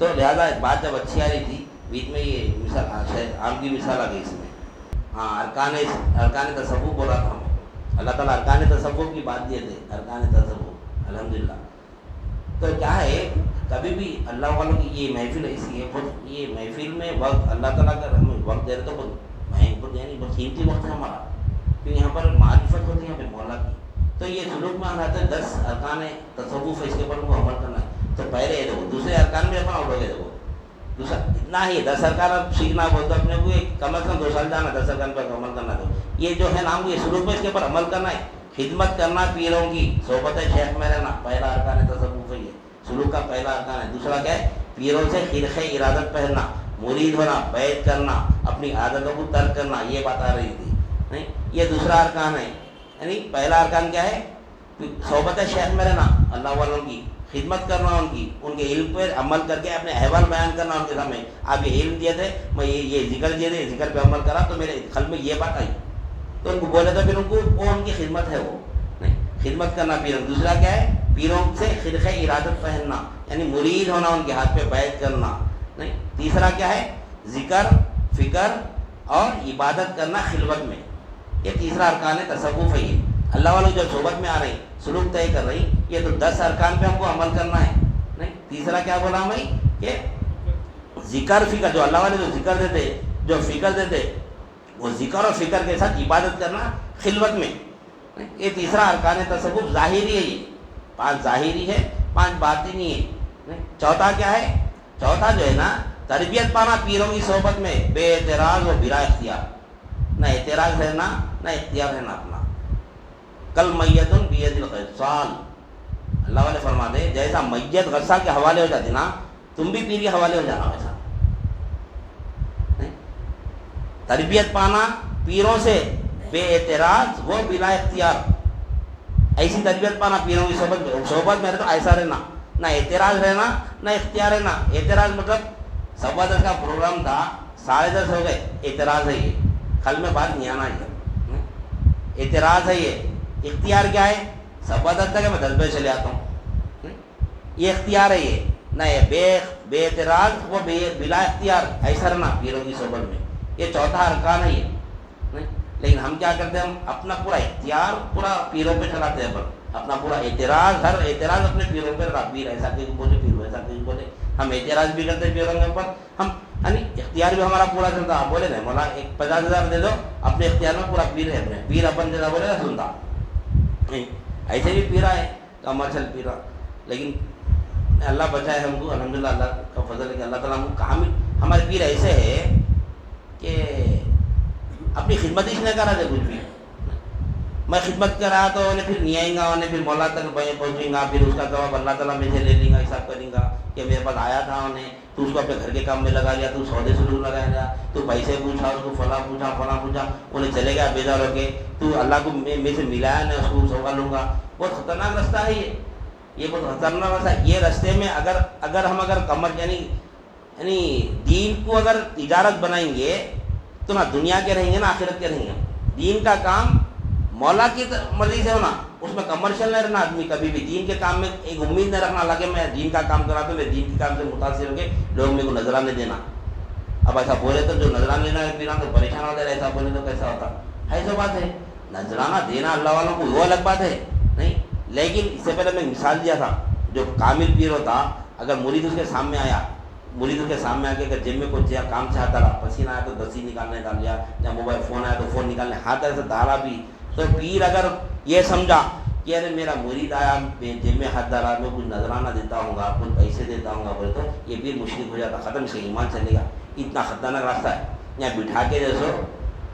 تو لہٰذا بات جب اچھی آ رہی تھی بیچ میں یہ مثال عام کی مثال آ گئی اس میں. ہاں ارکان تصوف بولا تھا میں. اللہ تعالیٰ ارکان تصوف کی بات دیے تھے. ارکان تصوف الحمدللہ. تو کیا ہے کبھی بھی اللہ والوں کی یہ محفل ایسی ہے, یہ محفل میں وقت اللہ تعالیٰ کا ہم وقت دے رہے تو بہت یعنی بہت قیمتی وقت ہے ہمارا, کیونکہ یہاں پر معرفت ہوتی ہے یہاں پہ مولا کی. تو یہ سلوک میں آنا ہے 10 ارکان تصوف ہے, اس کے اوپر کو عمل کرنا ہے. تو پہلے یہ دیکھو دوسرے ارکان میں اپنا اٹھو گے, دیکھو دوسرا اتنا ہی 10 ارکان اب سیکھنا بولتا اپنے کو کم از کم 2 سال جانا 10 ارکان پر عمل کرنا. تو یہ جو ہے نام یہ سلوک میں اس کے اوپر عمل کرنا ہے. خدمت کرنا پیروں کی, صحبت شیخ میں رہنا, پہلا ارکان تصوف ہے یہ سلوک کا پہلا ارکان ہے. دوسرا کیا ہے پیروں سے خرقہ ارادت پہننا, مرید ہونا, بیعت کرنا, اپنی عادتوں کو ترک کرنا, یہ بات آ رہی تھی نہیں. یہ دوسرا ارکان ہے. یعنی پہلا ارکان کیا ہے صحبت شیخ میں رہنا, اللہ والوں کی خدمت کرنا, ان کے علم پر عمل کر کے اپنے احوال بیان کرنا ان کے سامنے. آپ یہ علم دیے تھے, میں یہ ذکر دیے تھے, ذکر پہ عمل کرا تو میرے قلب میں یہ بات آئی, تو ان کو بولے تو پھر ان کو وہ ان کی خدمت ہے, وہ نہیں خدمت کرنا پیروں. دوسرا کیا ہے پیروں سے خرقہ ارادت پہننا, یعنی مرید ہونا, ان کے ہاتھ پہ بیعت کرنا نہیں. تیسرا کیا ہے ذکر فکر اور عبادت کرنا خلوت میں. یہ تیسرا ارکان تصوف ہے. یہ اللہ والوں جو صحبت میں آ رہی سلوک طے کر رہی, یہ تو 10 ارکان پہ ہم کو عمل کرنا ہے نہیں. تیسرا کیا بولا میں کہ ذکر فکر, جو اللہ والے جو ذکر دیتے جو فکر دیتے وہ ذکر اور فکر کے ساتھ عبادت کرنا خلوت میں. یہ تیسرا ارکان تصوف ظاہری ہے. یہ 5 ظاہری ہے, 5 باطنی ہے. چوتھا کیا ہے, چوتھا جو ہے نا تربیت پانا پیروں کی صحبت میں بے اعتراض و بلا اختیار. نہ اعتراض رہنا نہ اختیار رہنا اپنا. کل میت بید الغسال, اللہ والے فرماتے جیسا میت غسال کے حوالے ہو جاتی نا تم بھی پیر کے حوالے ہو جانا ویسا. تربیت پانا پیروں سے بے اعتراض وہ بلا اختیار, ایسی تربیت پانا پیروں کی صحبت میں رہے تو ایسا رہنا, نہ اعتراض رہنا نہ اختیار رہنا. اعتراض مطلب 10:15 کا پروگرام تھا 10:30 ہو گئے, اعتراض ہے یہ, کل میں بات نہیں آنا ہے, اعتراض ہے یہ. اختیار کیا ہے 10:15 تک میں 10 بجے چلے آتا ہوں, یہ اختیار ہے. یہ نہ بے اعتراض وہ بلا اختیار, ایسا رہنا پیروں کی صحبت میں. یہ چوتھا ارکان ہے یہ. لیکن ہم کیا کرتے ہیں, ہم اپنا پورا اختیار پورا پیروں پہ چلاتے ہیں, پر اپنا پورا اعتراض ہر اعتراض اپنے پیروں پہ رکھا. پیر ایسا کہیں بولے, پیر ویسا کہیں بولے, ہم اعتراض بھی کرتے ہیں پیروں کے اوپر. ہم یعنی اختیار بھی ہمارا پورا چلتا. بولے نہیں مولا 50,000 دے دو, اپنے اختیار میں پورا پیر ہے, اپنے پیر اپن جیسا بولے نہ سنتا نہیں. ایسے بھی پیرا ہے کمرشل پیرا. لیکن اللہ بچائے ہم کو, الحمدللہ اللہ کا فضل ہے کہ اللہ تعالیٰ ہم کو کامل. ہمارے پیر ایسے ہے کہ اپنی خدمت ہی نہیں کرا دے کچھ بھی. میں خدمت کرا تو انہیں پھر نہیں آئیں گا, انہیں پھر مولا تک پہنچیں گا, پھر اس کا جواب اللہ تعالیٰ میں سے لے لیں گا, حساب کریں گا کہ میرے پاس آیا تھا انہیں, تو اس کو اپنے گھر کے کام میں لگا لیا, تو سودے سلوک لگا لیا, تو پیسے پوچھا, اس کو فلاں پوچھا, انہیں چلے گیا بیدار ہو کے, تو اللہ کو میں سے ملایا نہیں, اس کو سوگا لوں گا. بہت خطرناک رستہ ہے یہ بہت خطرناک رستہ ہے. یہ رستے میں اگر ہم کمر یعنی دین کو اگر تجارت بنائیں گے تو نہ دنیا کے رہیں گے نہ آخرت کے رہیں گے. دین کا کام مولا کی مرضی سے ہونا, اس میں کمرشل نہیں رہنا. آدمی کبھی بھی دین کے کام میں ایک امید نہیں رکھنا, اللہ کہ میں دین کا کام کراتا ہوں, میں دین کے کام سے متاثر ہو کے لوگ میرے کو نظرانے دینا. اب ایسا بولے تو جو نظرانہ لینا ہے پیران تو پریشان ہو جائے, ایسا بولے تو کیسا ہوتا. ایسا بات ہے, نظرانہ دینا اللہ والوں کو وہ الگ بات ہے نہیں. لیکن اس سے پہلے میں مثال دیا تھا, جو کامل پیر ہوتا اگر مرید اس کے سامنے آیا, مرید کے سامنے آ کے اگر جیب میں کچھ کام سے ہاتھ ڈالا, پسینہ آیا تو دسی نکالنے ڈال لیا, یا موبائل فون آیا تو فون نکالنے ہاتھ ایسے ڈالا بھی, تو پیر اگر یہ سمجھا کہ ارے میرا مرید آیا جیب میں ہاتھ ڈالا, میں کچھ نذرانہ دیتا ہوں گا, کچھ پیسے دیتا ہوں گا بولے تو یہ پیر مشرک ہو جاتا, ختم, اس کا ایمان چلے گا. اتنا خطرناک راستہ ہے. یہاں بٹھا کے جیسو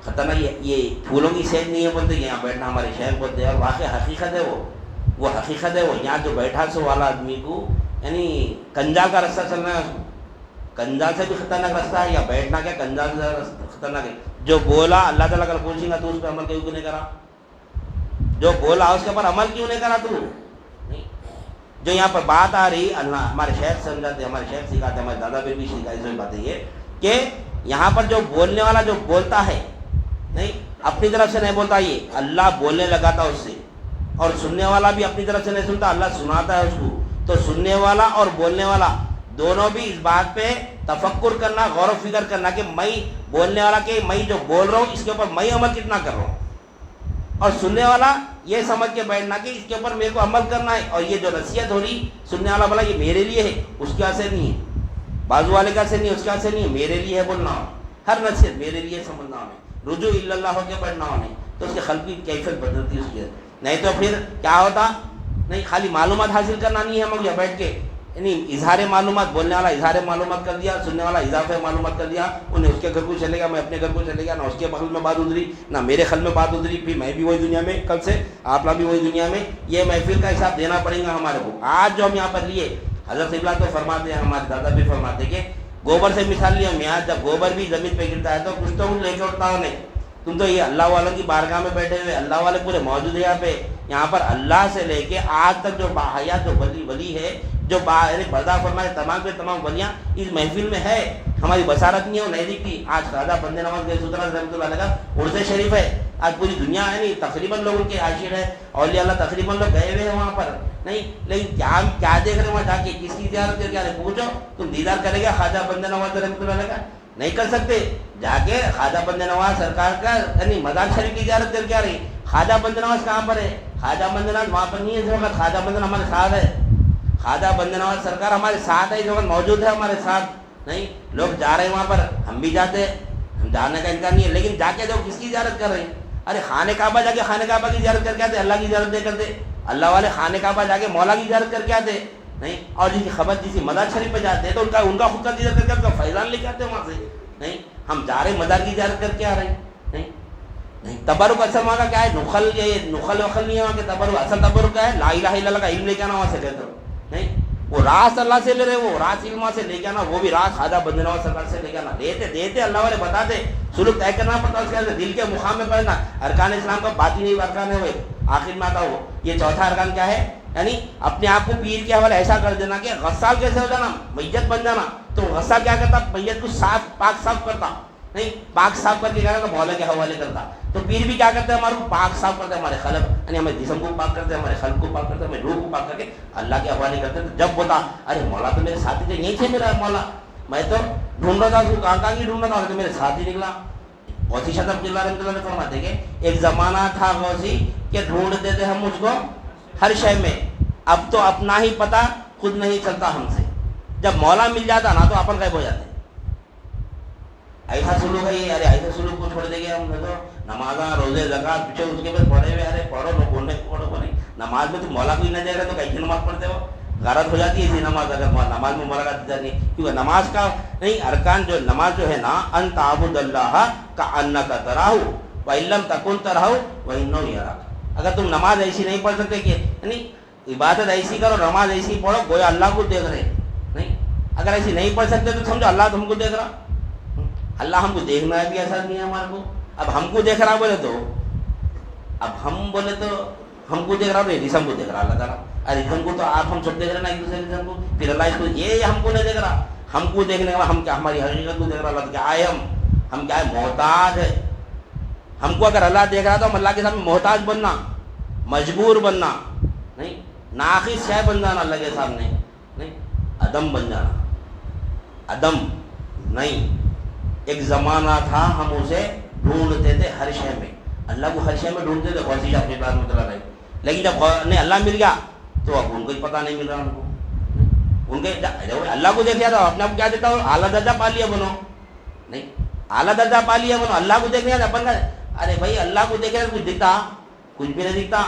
خطرناک, یہ پھولوں کی سیج نہیں ہے بولتے, یہاں بیٹھنا ہمارے شہر بولتے ہیں, اور واقعی حقیقت ہے وہ حقیقت ہے. وہ یہاں جو بیٹھا سو والا آدمی کو یعنی کنجا کا رستہ چلنا ہے, اس کو کنجا سے بھی خطرناک رستہ ہے, یا بیٹھنا کیا کنجا سے خطرناک ہے. جو بولا اللہ تعالیٰ کل پوچھیں گا تو اس پہ عمل کیوں نہیں کرا, جو بولا اس کے اوپر عمل کیوں نہیں کرا تو نہیں. جو یہاں پر بات آ رہی, اللہ ہمارے شیخ سمجھاتے, ہمارے شیخ سکھاتے, ہمارے دادا پیر بھی سکھائی, اس بات یہ کہ یہاں پر جو بولنے والا جو بولتا ہے نہیں اپنی طرف سے نہیں بولتا, یہ اللہ بولنے لگاتا اس سے, اور سننے والا بھی اپنی طرف سے نہیں سنتا, اللہ سناتا ہے اس کو. تو سننے والا اور بولنے والا دونوں بھی اس بات پہ تفکر کرنا، غور و فکر کرنا کہ میں بولنے والا کہ میں جو بول رہا ہوں اس کے اوپر میں عمل کتنا کر رہا ہوں، اور سننے والا یہ سمجھ کے بیٹھنا کہ اس کے اوپر میرے کو عمل کرنا ہے، اور یہ جو نصیحت ہو رہی سننے والا بولا یہ میرے لیے ہے، اس کے واسطے نہیں ہے، بازو والے کا سے نہیں، اس کے واسطے نہیں ہے، میرے لیے ہے بولنا ہو، ہر نصیحت میرے لیے سمجھنا ہمیں، رجوع اللہ ہو کے پڑھنا ہمیں، تو اس کے خلق کی کیفیت بدلتی اس کی، نہیں تو پھر کیا ہوتا، نہیں خالی معلومات حاصل کرنا نہیں ہے ہم لوگ بیٹھ کے، یعنی اظہار معلومات، بولنے والا اظہار معلومات کر دیا، سننے والا اضافہ معلومات کر دیا، انہیں اس کے گھر کو چلے گا، میں اپنے گھر کو چلے گا، نہ اس کے بغل میں بات ادھری نہ میرے خل میں بات ادھری، پھر میں بھی وہی دنیا میں، کل سے آپ لوگ بھی وہی دنیا میں، یہ محفل کا حساب دینا پڑے گا ہمارے کو۔ آج جو ہم یہاں پر لیے، حضرت قبلہ تو فرماتے ہیں، ہمارے دادا بھی فرماتے کہ گوبر سے مثال لیا، میں جب گوبر بھی زمین پہ گرتا ہے تو کچھ تو لے کے اٹھتا ہوں نہیں، تم تو یہ اللہ والوں کی بارگاہ میں بیٹھے ہوئے، اللہ والے پورے موجود ہیں یہاں پہ، یہاں پر اللہ سے لے کے آج تک جو باحیات جو ولی ہے، جو یعنی پردہ فرمائے تمام کے تمام ولیاں اس محفل میں ہے، ہماری بصارت نہیں ہے، وہ نہیں دکھتی۔ آج خواجہ بندے نواز گئے سترہ رحمۃ اللہ علیہ کا عرس شریف ہے، آج پوری دنیا ہے نہیں، تقریباً لوگ ان کے عاشق ہے، اولیاء اللہ تقریباً لوگ گئے ہوئے ہیں وہاں پر، نہیں لیکن کیا دیکھ رہے ہیں وہاں جا کے، کس کی زیارت کر کے پوچھو، تم دیدار کرے گا خواجہ بندے نواز رحمۃ اللہ علیہ کا؟ نہیں کر سکتے، جا کے خواجہ بندے نواز سرکار کا یعنی مزار شریف کی زیارت کر کے آ رہی۔ خواجہ بندے نواز کہاں پر ہے؟ خواجہ بندے نواز وہاں پر نہیں ہے اس وقت، خواجہ بندے نواز ہمارے ساتھ ہے، خواجہ بندے نواز سرکار ہمارے ساتھ ہے، اس وقت موجود ہے ہمارے ساتھ، نہیں لوگ جا رہے ہیں وہاں پر، ہم بھی جاتے ہیں، ہم جانے کا انکار نہیں ہے، لیکن جا کے جو کس کی زیارت کر رہے ہیں؟ ارے خانہ کعبہ جا کے خانہ کعبہ کی زیارت کر کے آتے، اللہ کی زیارت نہیں کرتے، اللہ والے خانہ کعبہ جا کے مولا کی زیارت کر کے آتے، نہیں، اور جس کی خبر جس مزار شریف پہ جاتے ہیں تو ان کا خود کا زیارت کر کے آپ کا فیضان لے کے آتے ہیں وہاں سے، نہیں ہم جا رہے ہیں مزار کی زیارت کر کے آ رہے ہیں، نہیں تبرک اصل وہاں کا کیا ہے؟ نخل وخل نہیں ہے وہاں کے تبرک، اصل تبرک کیا ہے؟ لا الہ الا اللہ کا علم لے کے آنا وہاں سے کہتے ہو، نہیں وہ راز اللہ سے لے رہے، وہ راز علم سے لے کے آنا، وہ بھی راز خواجہ بندے نواز سرکار سے لے کے آنا، دیتے اللہ والے بتاتے، سلوک طے کرنا پڑتا اس کے دل کے مقام میں پڑھنا، ارکان اسلام کا باطنی ارکان ہے، وہ آخر میں آتا ہو، یہ چوتھا ارکان کیا ہے؟ یعنی اپنے آپ کو پیر کے حوالے ایسا کر دینا کہ غسال کیسے ہو جانا، میت بن جانا، تو غسال کیا کرتا؟ میت کو پاک صاف کرتا، نہیں پاک صاف کر کے کیا کرتا؟ مولا کے حوالے کرتا، تو پیر بھی کیا کرتے ہیں؟ ہمارے کو پاک صاف کرتے ہیں، ہمارے خلق یعنی ہمارے جسم کو پاک کرتے ہیں، ہمارے خلق کو پاک کرتے ہیں، ہمارے روح کو پاک کر کے اللہ کے حوالے کرتے ہیں۔ جب بولا ارے مولا تو میرے ساتھی تھے، یہیں سے میرا مولا، میں تو ڈھونڈ رہا تھا اس کو، کہاں کی ڈھونڈ رہا تھا، تو میرے ساتھ ہی نکلا۔ غوثی شاہ صاحب رحمۃ اللہ علیہ فرماتے کہ ایک زمانہ تھا غوثی کہ ڈھونڈتے تھے ہم مجھ کو ہر شے میں، اب تو اپنا ہی پتہ خود نہیں چلتا ہم سے، جب مولا مل جاتا نا تو اپن غائب ہو جاتے۔ ایسا سلوک ہے یہ، ارے ایسے سلوک کو چھوڑ دیں گے ہم، تو نمازاں روزے زکات پیچھے اس کے بعد پڑھے ہوئے، ارے پڑھو لوگ بولنے پڑھو نہیں، نماز میں تو مولا کو ہی نہ جائے گا تو کیسی نماز پڑھتے ہو؟ غارت ہو جاتی ہے اسی نماز، اگر نماز میں مولا کا دیدار نہیں، کیونکہ نماز کا نہیں ارکان جو نماز جو ہے نا، ان تعبد اللہ کأنک تراہ وإن لم تکن تراہ فإنہ یراک، اگر تم نماز ایسی نہیں پڑھ سکتے کہ یعنی عبادت ایسی کرو، نماز ایسی پڑھو گویا اللہ کو دیکھ رہے، نہیں اگر ایسی نہیں پڑھ سکتے تو سمجھو اللہ تم کو دیکھ رہا، اللہ ہم کو دیکھنا ہے بھی ایسا نہیں ہے ہمارے کو، اب ہم کو دیکھ رہا بولے تو، اب ہم بولے تو ہم کو دیکھ رہا نہیں، جسم کو دیکھ رہا اللہ تعالیٰ، ارے جسم کو تو آپ ہم سب دیکھ رہے نا ایک دوسرے جسم کو، پھر اللہ اس کو یہ ہم کو نہیں دیکھ رہا، ہم کو دیکھنے کا ہم کیا ہماری حقیقت کو دیکھ رہا، اللہ کیا ہے ہم کیا ہے؟ محتاج ہے، ہم کو اگر اللہ دیکھ رہا تو ہم اللہ کے سامنے محتاج بننا، مجبور بننا، نہیں ناقص شے بن جانا اللہ کے سامنے، نہیں عدم بن جانا، عدم نہیں۔ ایک زمانہ تھا ہم اسے ڈھونڈتے تھے ہر شے میں، اللہ کو ہر شے میں ڈھونڈتے تھے، غوثی شاہ اپنے رحمۃ اللہ علیہ، لیکن جب نہیں اللہ مل گیا تو اب ان کو ہی پتہ نہیں مل رہا، ان کے اللہ کو دیکھ لیا تو اپنے آپ کو کیا دیتا ہو؟ اعلیٰ درجہ پا لیا بنو، نہیں اعلیٰ درجہ پا لیا بنو، اللہ کو دیکھ لیا اپن کا، ارے بھائی اللہ کو دیکھ رہے کچھ دکھتا، کچھ بھی نہیں دکھتا،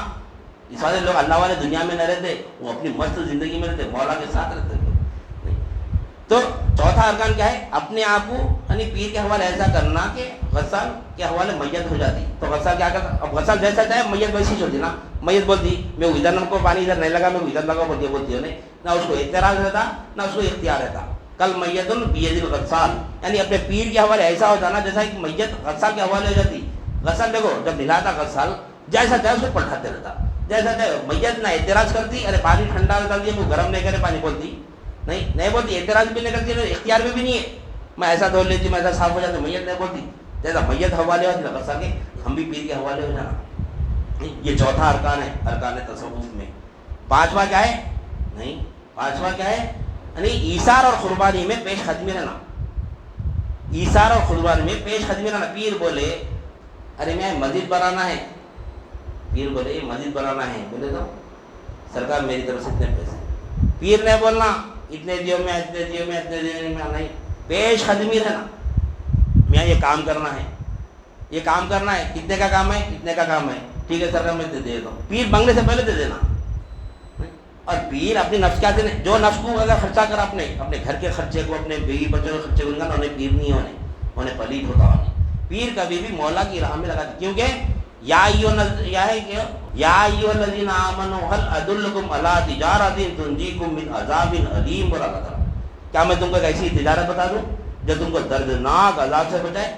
اس والے لوگ اللہ والے دنیا میں نہ رہتے، وہ اپنی مست زندگی میں رہتے، مولا کے ساتھ رہتے۔ تو چوتھا ارکان کیا ہے؟ اپنے آپ کو یعنی پیر کے حوالے ایسا کرنا کہ غسال کے حوالے میت ہو جاتی، تو غسال کیا کرتا؟ اب غسال جیسا چاہے میت ویسی ہوتی نا، میت بولتی میں ادھر نم کو پانی ادھر نہیں لگا، میں ادھر لگا بولتی ہے، نہیں نہ اس کو اعتراض رہتا نہ اس کو اختیار رہتا، کل میت بید الغسال، یعنی اپنے پیر کے حوالے ایسا ہوتا نا جیسا کہ میت غسال کے حوالے ہو جاتی۔ غسال دیکھو جب نلاتا غسال جیسا چاہے اس کو پلٹاتے رہتا، جیسا چاہے، میت نہ اعتراض کرتی، ارے پانی ٹھنڈا رہتا دیا وہ گرم نہیں کرے پانی، بولتی نہیں بولتی، اعتراض بھی نہیں کرتی، اختیار میں بھی نہیں ہے، میں ایسا دھو لیتی میں ایسا صاف ہو جاتا، میت نہیں بولتی، جیسا میت حوالے ہوتی نا غسال کے، ہم بھی پیر کے حوالے ہو جانا۔ یہ چوتھا ارکان ہے ارکان تصوف میں۔ پانچواں کیا ہے؟ نہیں پانچواں کیا ہے؟ یعنی ایثار اور قربانی میں پیش قدمی رہنا، ایثار اور قربانی میں پیش قدمی رہنا. پیر بولے ارے میں مسجد بنانا ہے، پیر بولے یہ مسجد بنانا ہے، بولے تو سرکار میری طرف سے اتنے پیسے. پیر نے بولنا اتنے دیو میں اتنے دیو میں اتنے دیو میں، نہیں، پیش قدمی رہنا. میں یہ کام کرنا ہے، یہ کام کرنا ہے، کتنے کا کام ہے، کتنے کا کام ہے، ٹھیک ہے سرکار میں دے دیتا ہوں. پیر بنگلے سے پہلے دے دینا. اور پیر اپنی نفس کیا دینے، جو نفس کو اگر خرچہ کرا اپنے گھر کے خرچے کو، اپنے بیوی بچوں کے خرچے کو، انہیں پیر نہیں ہونے، انہیں پلیت ہوتا ہونے. پیر کبھی بھی مولا کی راہ میں لگا دی، کیونکہ یا ایھا الذین آمنوا هل ادلکم علی تجارۃ تنجیکم من عذاب علیم. اور اللہ تعالیٰ کیا میں تم کو ایک ایسی تجارت بتا دوں جو تم کو دردناک عذاب سے بچائے،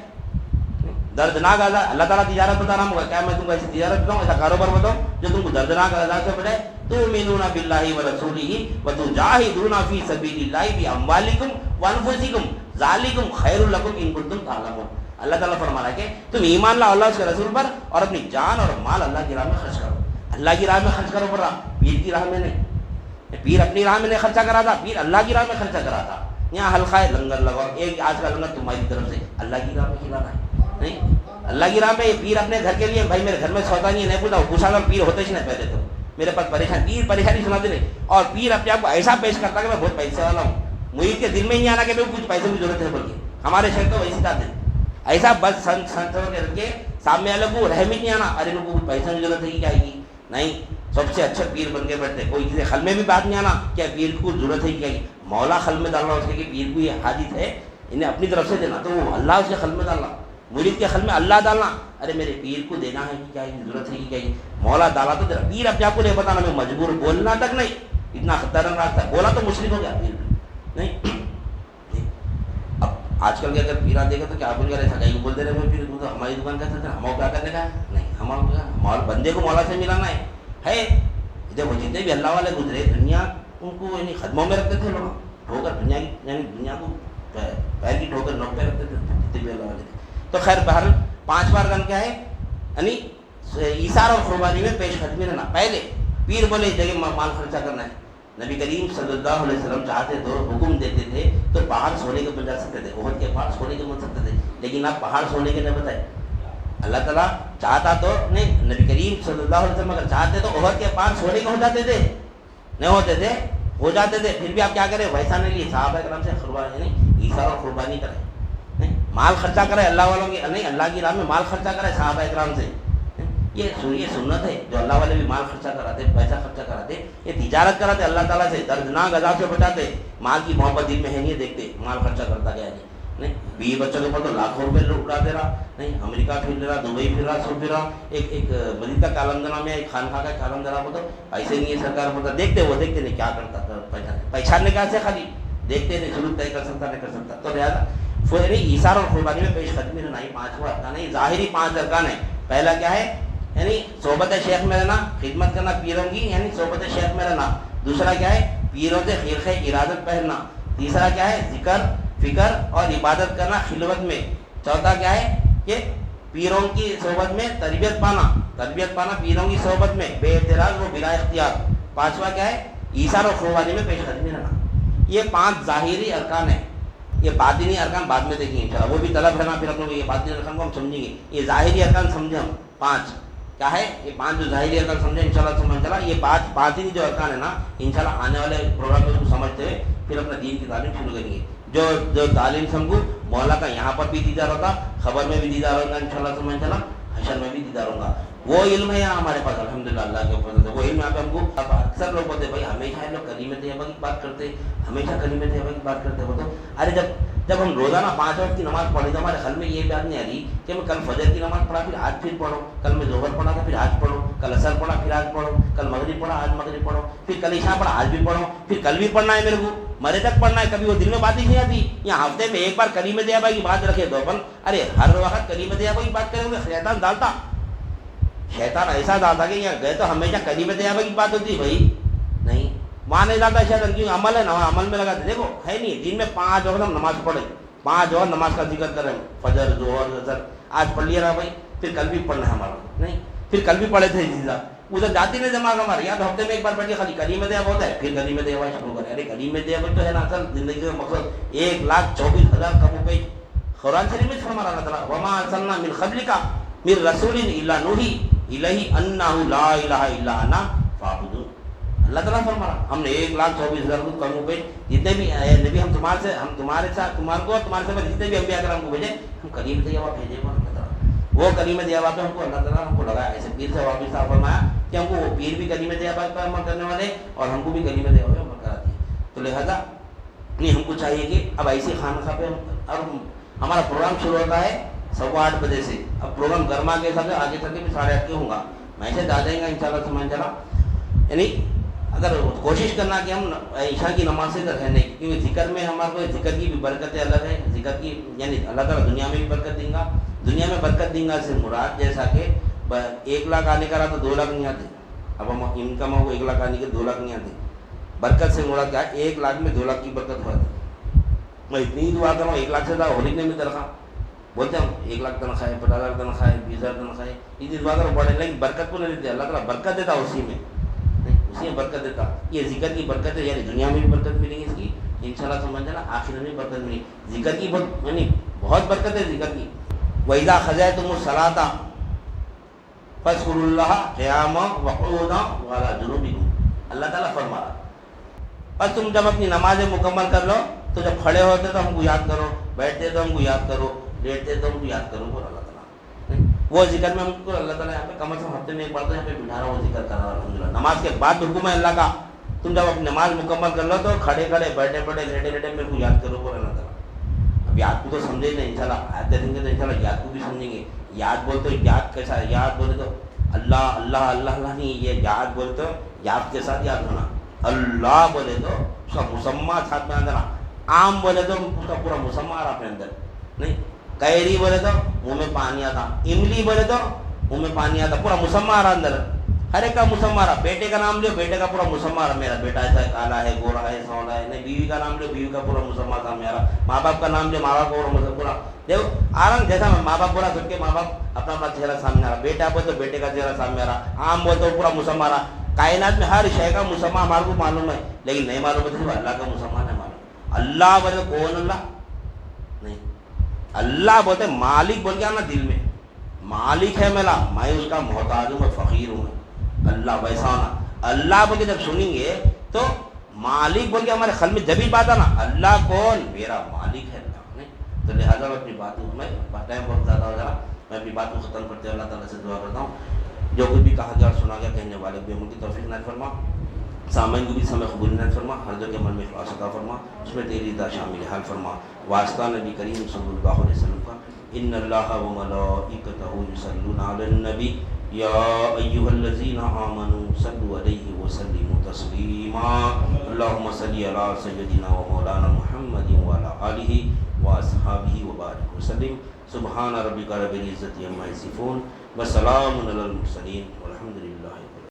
دردناک عذاب. اللہ تعالیٰ تجارت بتا رہا ہوں، کیا میں تم کو ایسی تجارت بتاؤں، ایسا کاروبار بتاؤں جو تم کو دردناک عذاب سے بچائے. تؤمنون باللہ ورسولہ وتجاہدون فی سبیل اللہ باموالکم وانفسکم ذالکم خیر لکم ان کنتم تعلمون. اللہ تعالیٰ فرما رہا ہے کہ تم ایمان لاؤ اللہ اس کے رسول پر اور اپنی جان اور مال اللہ کی راہ میں خرچ کرو. اللہ کی راہ میں خرچ کرو، پر پیر کی راہ میں نہیں. پیر اپنی راہ میں نہیں خرچہ کرا تھا، پیر اللہ کی راہ میں خرچہ کرا تھا. یہاں حلقہ ہے، لنگر لگاؤ، ایک آج کا لنگر تمہاری طرف سے اللہ کی راہ میں کھلانا ہے. نہیں، اللہ کی راہ میں. یہ پیر اپنے گھر کے لیے، بھائی میرے گھر میں سودا نہیں ہے، نہیں پوچھا پیر ہوتے ہی نہیں پہلے تو میرے پاس پریشان، پیر پریشانی سناتے نہیں. اور پیر اپنے آپ کو ایسا پیش کرتا کہ میں بہت پیسے والا ہوں. مجھے کے دل میں نہیں آنا کہ میں کچھ پیسے کی ضرورت ہے، بلکہ ہمارے شہر تو ویسے چاہتے ہیں ایسا بس سنت کے سامنے والے کو رحم ہی نہیں آنا، ارے ان کو کچھ پیسوں کی ضرورت ہے کیا آئے گی. نہیں، سب سے اچھا پیر بن کے بیٹھتے. کوئی کسی خل میں بھی بات نہیں آنا کیا پیر کو ضرورت ہے کیا، مولا خل میں ڈالنا اس کے کہ پیر کو یہ حاجت ہے، انہیں اپنی طرف سے دینا تو وہ اللہ اس کے خل میں ڈالنا، مرید کے خل میں اللہ ڈالنا. ارے میرے پیر کو دینا ہے کہ کیا ضرورت ہے کہ کیا، مولا ڈالا تو دینا. پیر اپنے آپ کو نہیں بتانا میں مجبور، بولنا تک نہیں، اتنا خطرناک راستہ ہے. بولا تو مشرک ہو گیا پیر نہیں. اب آج کل کے اگر پیرا دیکھا تو کیا بول کر ایسا کہیں بول دے رہے پیر تو ہماری دکان کا تھا، ہمارا کیا کرنے کا ہے. نہیں، ہمارا بندے کو مولا سے ملانا ہے. دیکھو جتنے بھی اللہ والے گزرے دنیا ان کو یعنی خدموں میں رکھتے تھے لوگ، ٹھوکر دنیا کی یعنی دنیا کو پیر کی ٹھوکر نوک پہ رکھتے تھے جتنے بھی اللہ والے تھے. تو خیر بہر 5 بار گن کیا ہے، یعنی ایثار اور قربانی میں پیش قدمی رہنا. پہلے پیر بولے جگہ مال خرچہ کرنا ہے. نبی کریم صلی اللہ علیہ وسلم چاہتے تو حکم دیتے تھے تو پہاڑ سونے کے بن جا سکتے تھے، احد کے پہاڑ سونے کے بن سکتے تھے، لیکن آپ پہاڑ سونے کے نہیں بتائے. اللہ تعالیٰ چاہتا تو نہیں، نبی کریم صلی اللہ علیہ وسلم اگر چاہتے تو احد کے پہاڑ سونے کے ہو جاتے تھے، نہیں ہوتے تھے، ہو جاتے تھے. پھر بھی آپ کیا کریں، ویسا نہیں لیے صحابہ کرام سے قربانی نہیں، ایثار اور قربانی کریں. نہیں، مال خرچہ کرے اللہ والوں کی، نہیں اللہ کی راہ میں مال خرچہ کرے صحابہ کرام سے. یہ سنت ہے جو اللہ والے بھی مال خرچہ کراتے، پیسہ خرچہ کراتے، یہ تجارت کراتے اللہ تعالیٰ سے، دردناک عذاب سے بچاتے. مال کی محبت دل میں ہے نہیں دیکھتے، مال خرچہ کرتا گیا نہیں. بیوی بچوں کے اوپر تو لاکھوں روپے اڑا دے رہا، نہیں امریکہ پھر رہا، دبئی پھر رہا، سب پھر رہا. ایک مزید کا کالم دنا میں ایک خانخواہ کا کالم دنا ہوتا، ایسے نہیں ہے سرکار ہوتا. دیکھتے وہ دیکھتے نہیں کیا کرتا تھا، پہچاننے کا سے خالی دیکھتے نہیں، سلوک طے کر سکتا نہیں کر سکتا. تو لہٰذا ایثار اور قربانی میں پیش قدمی رہنا. یہ 5 ارکان ہے، ظاہری 5 ارکان ہے. پہلا کیا ہے، یعنی صحبت شیخ میں رہنا، خدمت کرنا پیروں کی، یعنی صحبت شیخ میں رہنا. دوسرا کیا ہے، پیروں سے خرقہ ارادت پہننا. تیسرا کیا ہے، ذکر فکر اور عبادت کرنا خلوت میں. چوتھا کیا ہے کہ پیروں کی صحبت میں تربیت پانا پیروں کی صحبت میں بے اعتراض و بلا اختیار. 5واں کیا ہے، ایثار اور قربانی میں پیش قدمی رہنا. یہ 5 ظاہری ارکان ہیں. یہ باطنی ارکان بعد میں دیکھیں گے انشاءاللہ، وہ بھی طلب رہنا، پھر اپنے یہ باطنی ارکان کو ہم سمجھیں گے. یہ ظاہری ارکان سمجھیں ہم 5 کیا ہے، یہ 5 جو ظاہری ارکان سمجھیں انشاءاللہ. یہ 5 باطنی جو ارکان ہے نا، انشاءاللہ آنے والے پروگرام میں اس کو سمجھتے ہوئے پھر اپنا دین کی تعلیم شروع کریں گے. جو تعلیم سمجھو مولا کا یہاں پر بھی دیدار ہوگا، خبر میں بھی دیدار ہوگا انشاءاللہ، حشر میں بھی دیدار ہوگا. وہ علم ہے یہاں ہمارے پاس الحمدللہ اللہ کے فضل سے. وہ علم یہاں پہ ہم کو اب اکثر لوگ بولتے بھائی ہمیشہ لوگ کلمہ طیبہ کی بات کرتے، ہمیشہ کلمہ طیبہ کی بات کرتے. بولتے ارے جب ہم روزانہ 5 وقت کی نماز پڑھی تو ہمارے خل میں یہ بات نہیں آ رہی کہ میں کل فجر کی نماز پڑھا پھر آج پھر پڑھو، کل میں ظہر پڑھا تھا پھر آج پڑھو، کل عصر پڑھا پھر آج پڑھو، کل مغرب پڑھا آج مغرب پڑھو، پھر کل عشاء پڑھا آج بھی پڑھو، پھر کل بھی پڑھنا ہے میرے کو، مرے تک پڑھنا ہے. کبھی وہ دل میں بات ہی نہیں آتی. یہاں ہفتے میں ایک بار کلمہ طیبہ کی بات رکھے تو اپن ارے ہر وقت کلمہ طیبہ کی بات کریں گے. شیطان ایسا ڈالتا کہ یہاں گئے تو ہمیشہ کلمہ طیبہ کی بات ہوتی. بھائی نہیں، وہاں نہیں ڈالتا شیطان، کیونکہ عمل ہے نا، عمل میں لگاتے. دیکھو ہے نہیں، دن میں 5 وقت ہم نماز پڑھیں، 5 وقت نماز کا ذکر کریں، فجر ظہر عصر. آج پڑھ لیا رہا بھائی، پھر کل بھی پڑھنا ہے ہمارا. نہیں، پھر کل بھی پڑھے تھے جیسا، ادھر جاتی نہیں دماغ ہمارا، یا تو ہفتے میں ایک بار بیٹھ کے خالی کلیم طیبہ ہوتا ہے، پھر کلیم طیبہ شروع کرے. ارے کلیم طیبہ تو ہے نا اصل زندگی کا مقصد. 1,24,000 کم ہو گئی. قرآن شریف میں فرما رہا اللہ تعالیٰ وما ارسلنا من قبلک من رسول الا نوحی الیہ انہ لا الہ الا انا فاعبدون. اللہ تعالیٰ فرما رہا ہم نے 1,24,000 کو کم ہو گئی. جتنے بھی نبی ہم تمہارے ساتھ تمہارے کو تمہارے سے جتنے بھی انبیاء کرام کو بھیجے ہم کلیم طیبہ بھیجے. وہ کلمہ طیبہ پہ ہم کو اللہ تعالیٰ ہم کو لگایا. ایسے پیر سے واپس صاحب فرمایا کہ ہم کو وہ پیر بھی کلمہ طیبہ پہ عمل کرنے والے اور ہم کو بھی کلمہ طیبہ پہ عمل کراتی ہے. تو لہذا نہیں ہم کو چاہیے کہ اب ایسی خانقاہ پہ اب ہمارا پروگرام شروع ہوتا ہے 8:15 بجے سے. اب پروگرام گرما کے حساب سے آگے تک بھی 8:30 کے ہوں گا. میسج آ جائیں گا انشاءاللہ سمجھ چلا. یعنی اگر کوشش کرنا کہ ہم عشاء کی نماز سے رہیں نہیں، کیونکہ ذکر میں ہمارے کو ذکر کی بھی برکتیں الگ ہے. ذکر کی یعنی اللہ تعالیٰ دنیا میں بھی برکت دیں گا. دنیا میں برکت دیں گا سے مراد جیسا کہ 1 لاکھ آنے کا رہا تو 2 لاکھ نہیں آتے. اب ہم انکم ہو 1 لاکھ آنے کے 2 لاکھ نہیں آتے. برکت سے مراد کیا ہے؟ 1 لاکھ میں 2 لاکھ کی برکت ہو جاتی. میں اتنی ہی دعا کروں 1 لاکھ سے زیادہ ہونے میں تنخواہ بولتے ہیں 1 لاکھ تنخواہ ہے، 50,000 تنخواہ ہے، 20,000 تنخواہ ہے. اتنی دعا کرو بڑے لیکن برکت کو نہیں دیتے. اللہ تعالیٰ برکت دیتا اسی میں، اسی میں برکت دیتا. یہ ذکر کی برکت ہے. یعنی دنیا میں بھی برکت ملے گی اس کی انشاءاللہ سمجھ جانا. آخرت میں برکت ملے گی. ذکر کی یعنی بہت برکت ہے ذکر کی. وَإِذَا خَشِيتُمُ الصَّلَاةَ فَاذْكُرُوا اللَّهَ قِيَامًا وَقُعُودًا وَعَلَىٰ جُنُوبِكُمْ. اللہ تعالیٰ فرما رہا بس تم جب اپنی نمازیں مکمل کر لو تو جب کھڑے ہوتے تو ہم کو یاد کرو، بیٹھتے تو ہم کو یاد کرو، لیٹتے تو ہم کو یاد کرو. اور اللہ تعالیٰ وہ ذکر میں ہم کو اللہ تعالیٰ یہاں پہ کم از کم ہفتے میں ایک بار تو یہاں پہ بٹھا رہا وہ ذکر کر رہا. الحمدللہ نماز کے بعد حکم ہے اللہ کا تم جب اپنی نماز مکمل کر لو تو کھڑے کھڑے بیٹھے بیٹھے لیٹے لیٹے میرے کو یاد کرو. اور اللہ تعالیٰ اب یاد کو تو سمجھے نہیں انشاءاللہ آیت دیں گے تو انشاءاللہ یاد کو بھی سمجھیں گے. یاد بولے تو یاد کیسا ہے؟ یاد بولے تو اللہ اللہ اللہ اللہ نہیں. یہ یاد بولے تو یاد کے ساتھ یاد ہونا. اللہ بولے تو اس کا مسمہ ساتھ میں اندر. عام بولے تو اس کا پورا مسمہ آ رہا اپنے اندر نہیں. کیری بولے تو منہ میں پانی آتا، املی بولے تو منہ میں پانی آتا، پورا مسمہ آ رہا اندر. ہر ایک کا مسمہ آ رہا. بیٹے کا نام لو، بیٹے کا پورا مسمہ آ رہا. میرا بیٹا ایسا ہے، کالا ہے، گورا ہے، سولا ہے. نہیں بیوی کا نام لو، بیوی کا پورا مسمہ تھا میرا. ماں باپ کا نام لو، ماں باپ کا پورا مسمہ پورا دیکھو آ رہا. جیسا ماں باپ پورا سب کے ماں باپ اپنا اپنا چہرہ سامنے آ رہا. بیٹا بولے تو بیٹے کا چہرہ سامنے آ رہا. عام بولے تو پورا مسمہ آ رہا. کائنات میں ہر شے کا مسمہ ہمارے کو معلوم ہے لیکن نہیں معلوم ہے صرف اللہ کا مسمہ نہیں معلوم. اللہ بولے کون اللہ نہیں. اللہ بولتے مالک بول کے آنا دل میں. مالک ہے میرا، میں اس کا محتاج ہوں، میں فقیر ہوں. اللہ ویسا ہونا. اللہ بول کے جب سنیں گے تو مالک بول کے ہمارے خل میں جبھی بات آنا اللہ کون؟ میرا مالک ہے اللہ نہیں. تو لہٰذا میں اپنی باتوں میں ٹائم بہت زیادہ ہو جا، میں اپنی بات کو ختم کرتے اللہ تعالیٰ سے دعا کرتا ہوں جو کچھ بھی کہا گیا اور سنا گیا کہنے والے بھی ہم کی توفیق عنایت فرما. سامعین کو بھی سمے قبول عنایت فرما. ہر جو کے من میں اخلاص عطا فرما. اس میں تیری رضا شامل حال فرما. واسطہ نبی کریم صلی اللہ علیہ وسلم کا. ان اللہ و ملائکتہ یصلون علی النبی یا ایھا الذین آمنوا صلوا علیہ وسلموا تسلیما. اللہم صلی علی سیدنا و مولانا محمد وعلی آلہ واصحابہ وبارک وسلم. سبحان ربک رب العزۃ عما یصفون وسلام علی المرسلین والحمد للہ.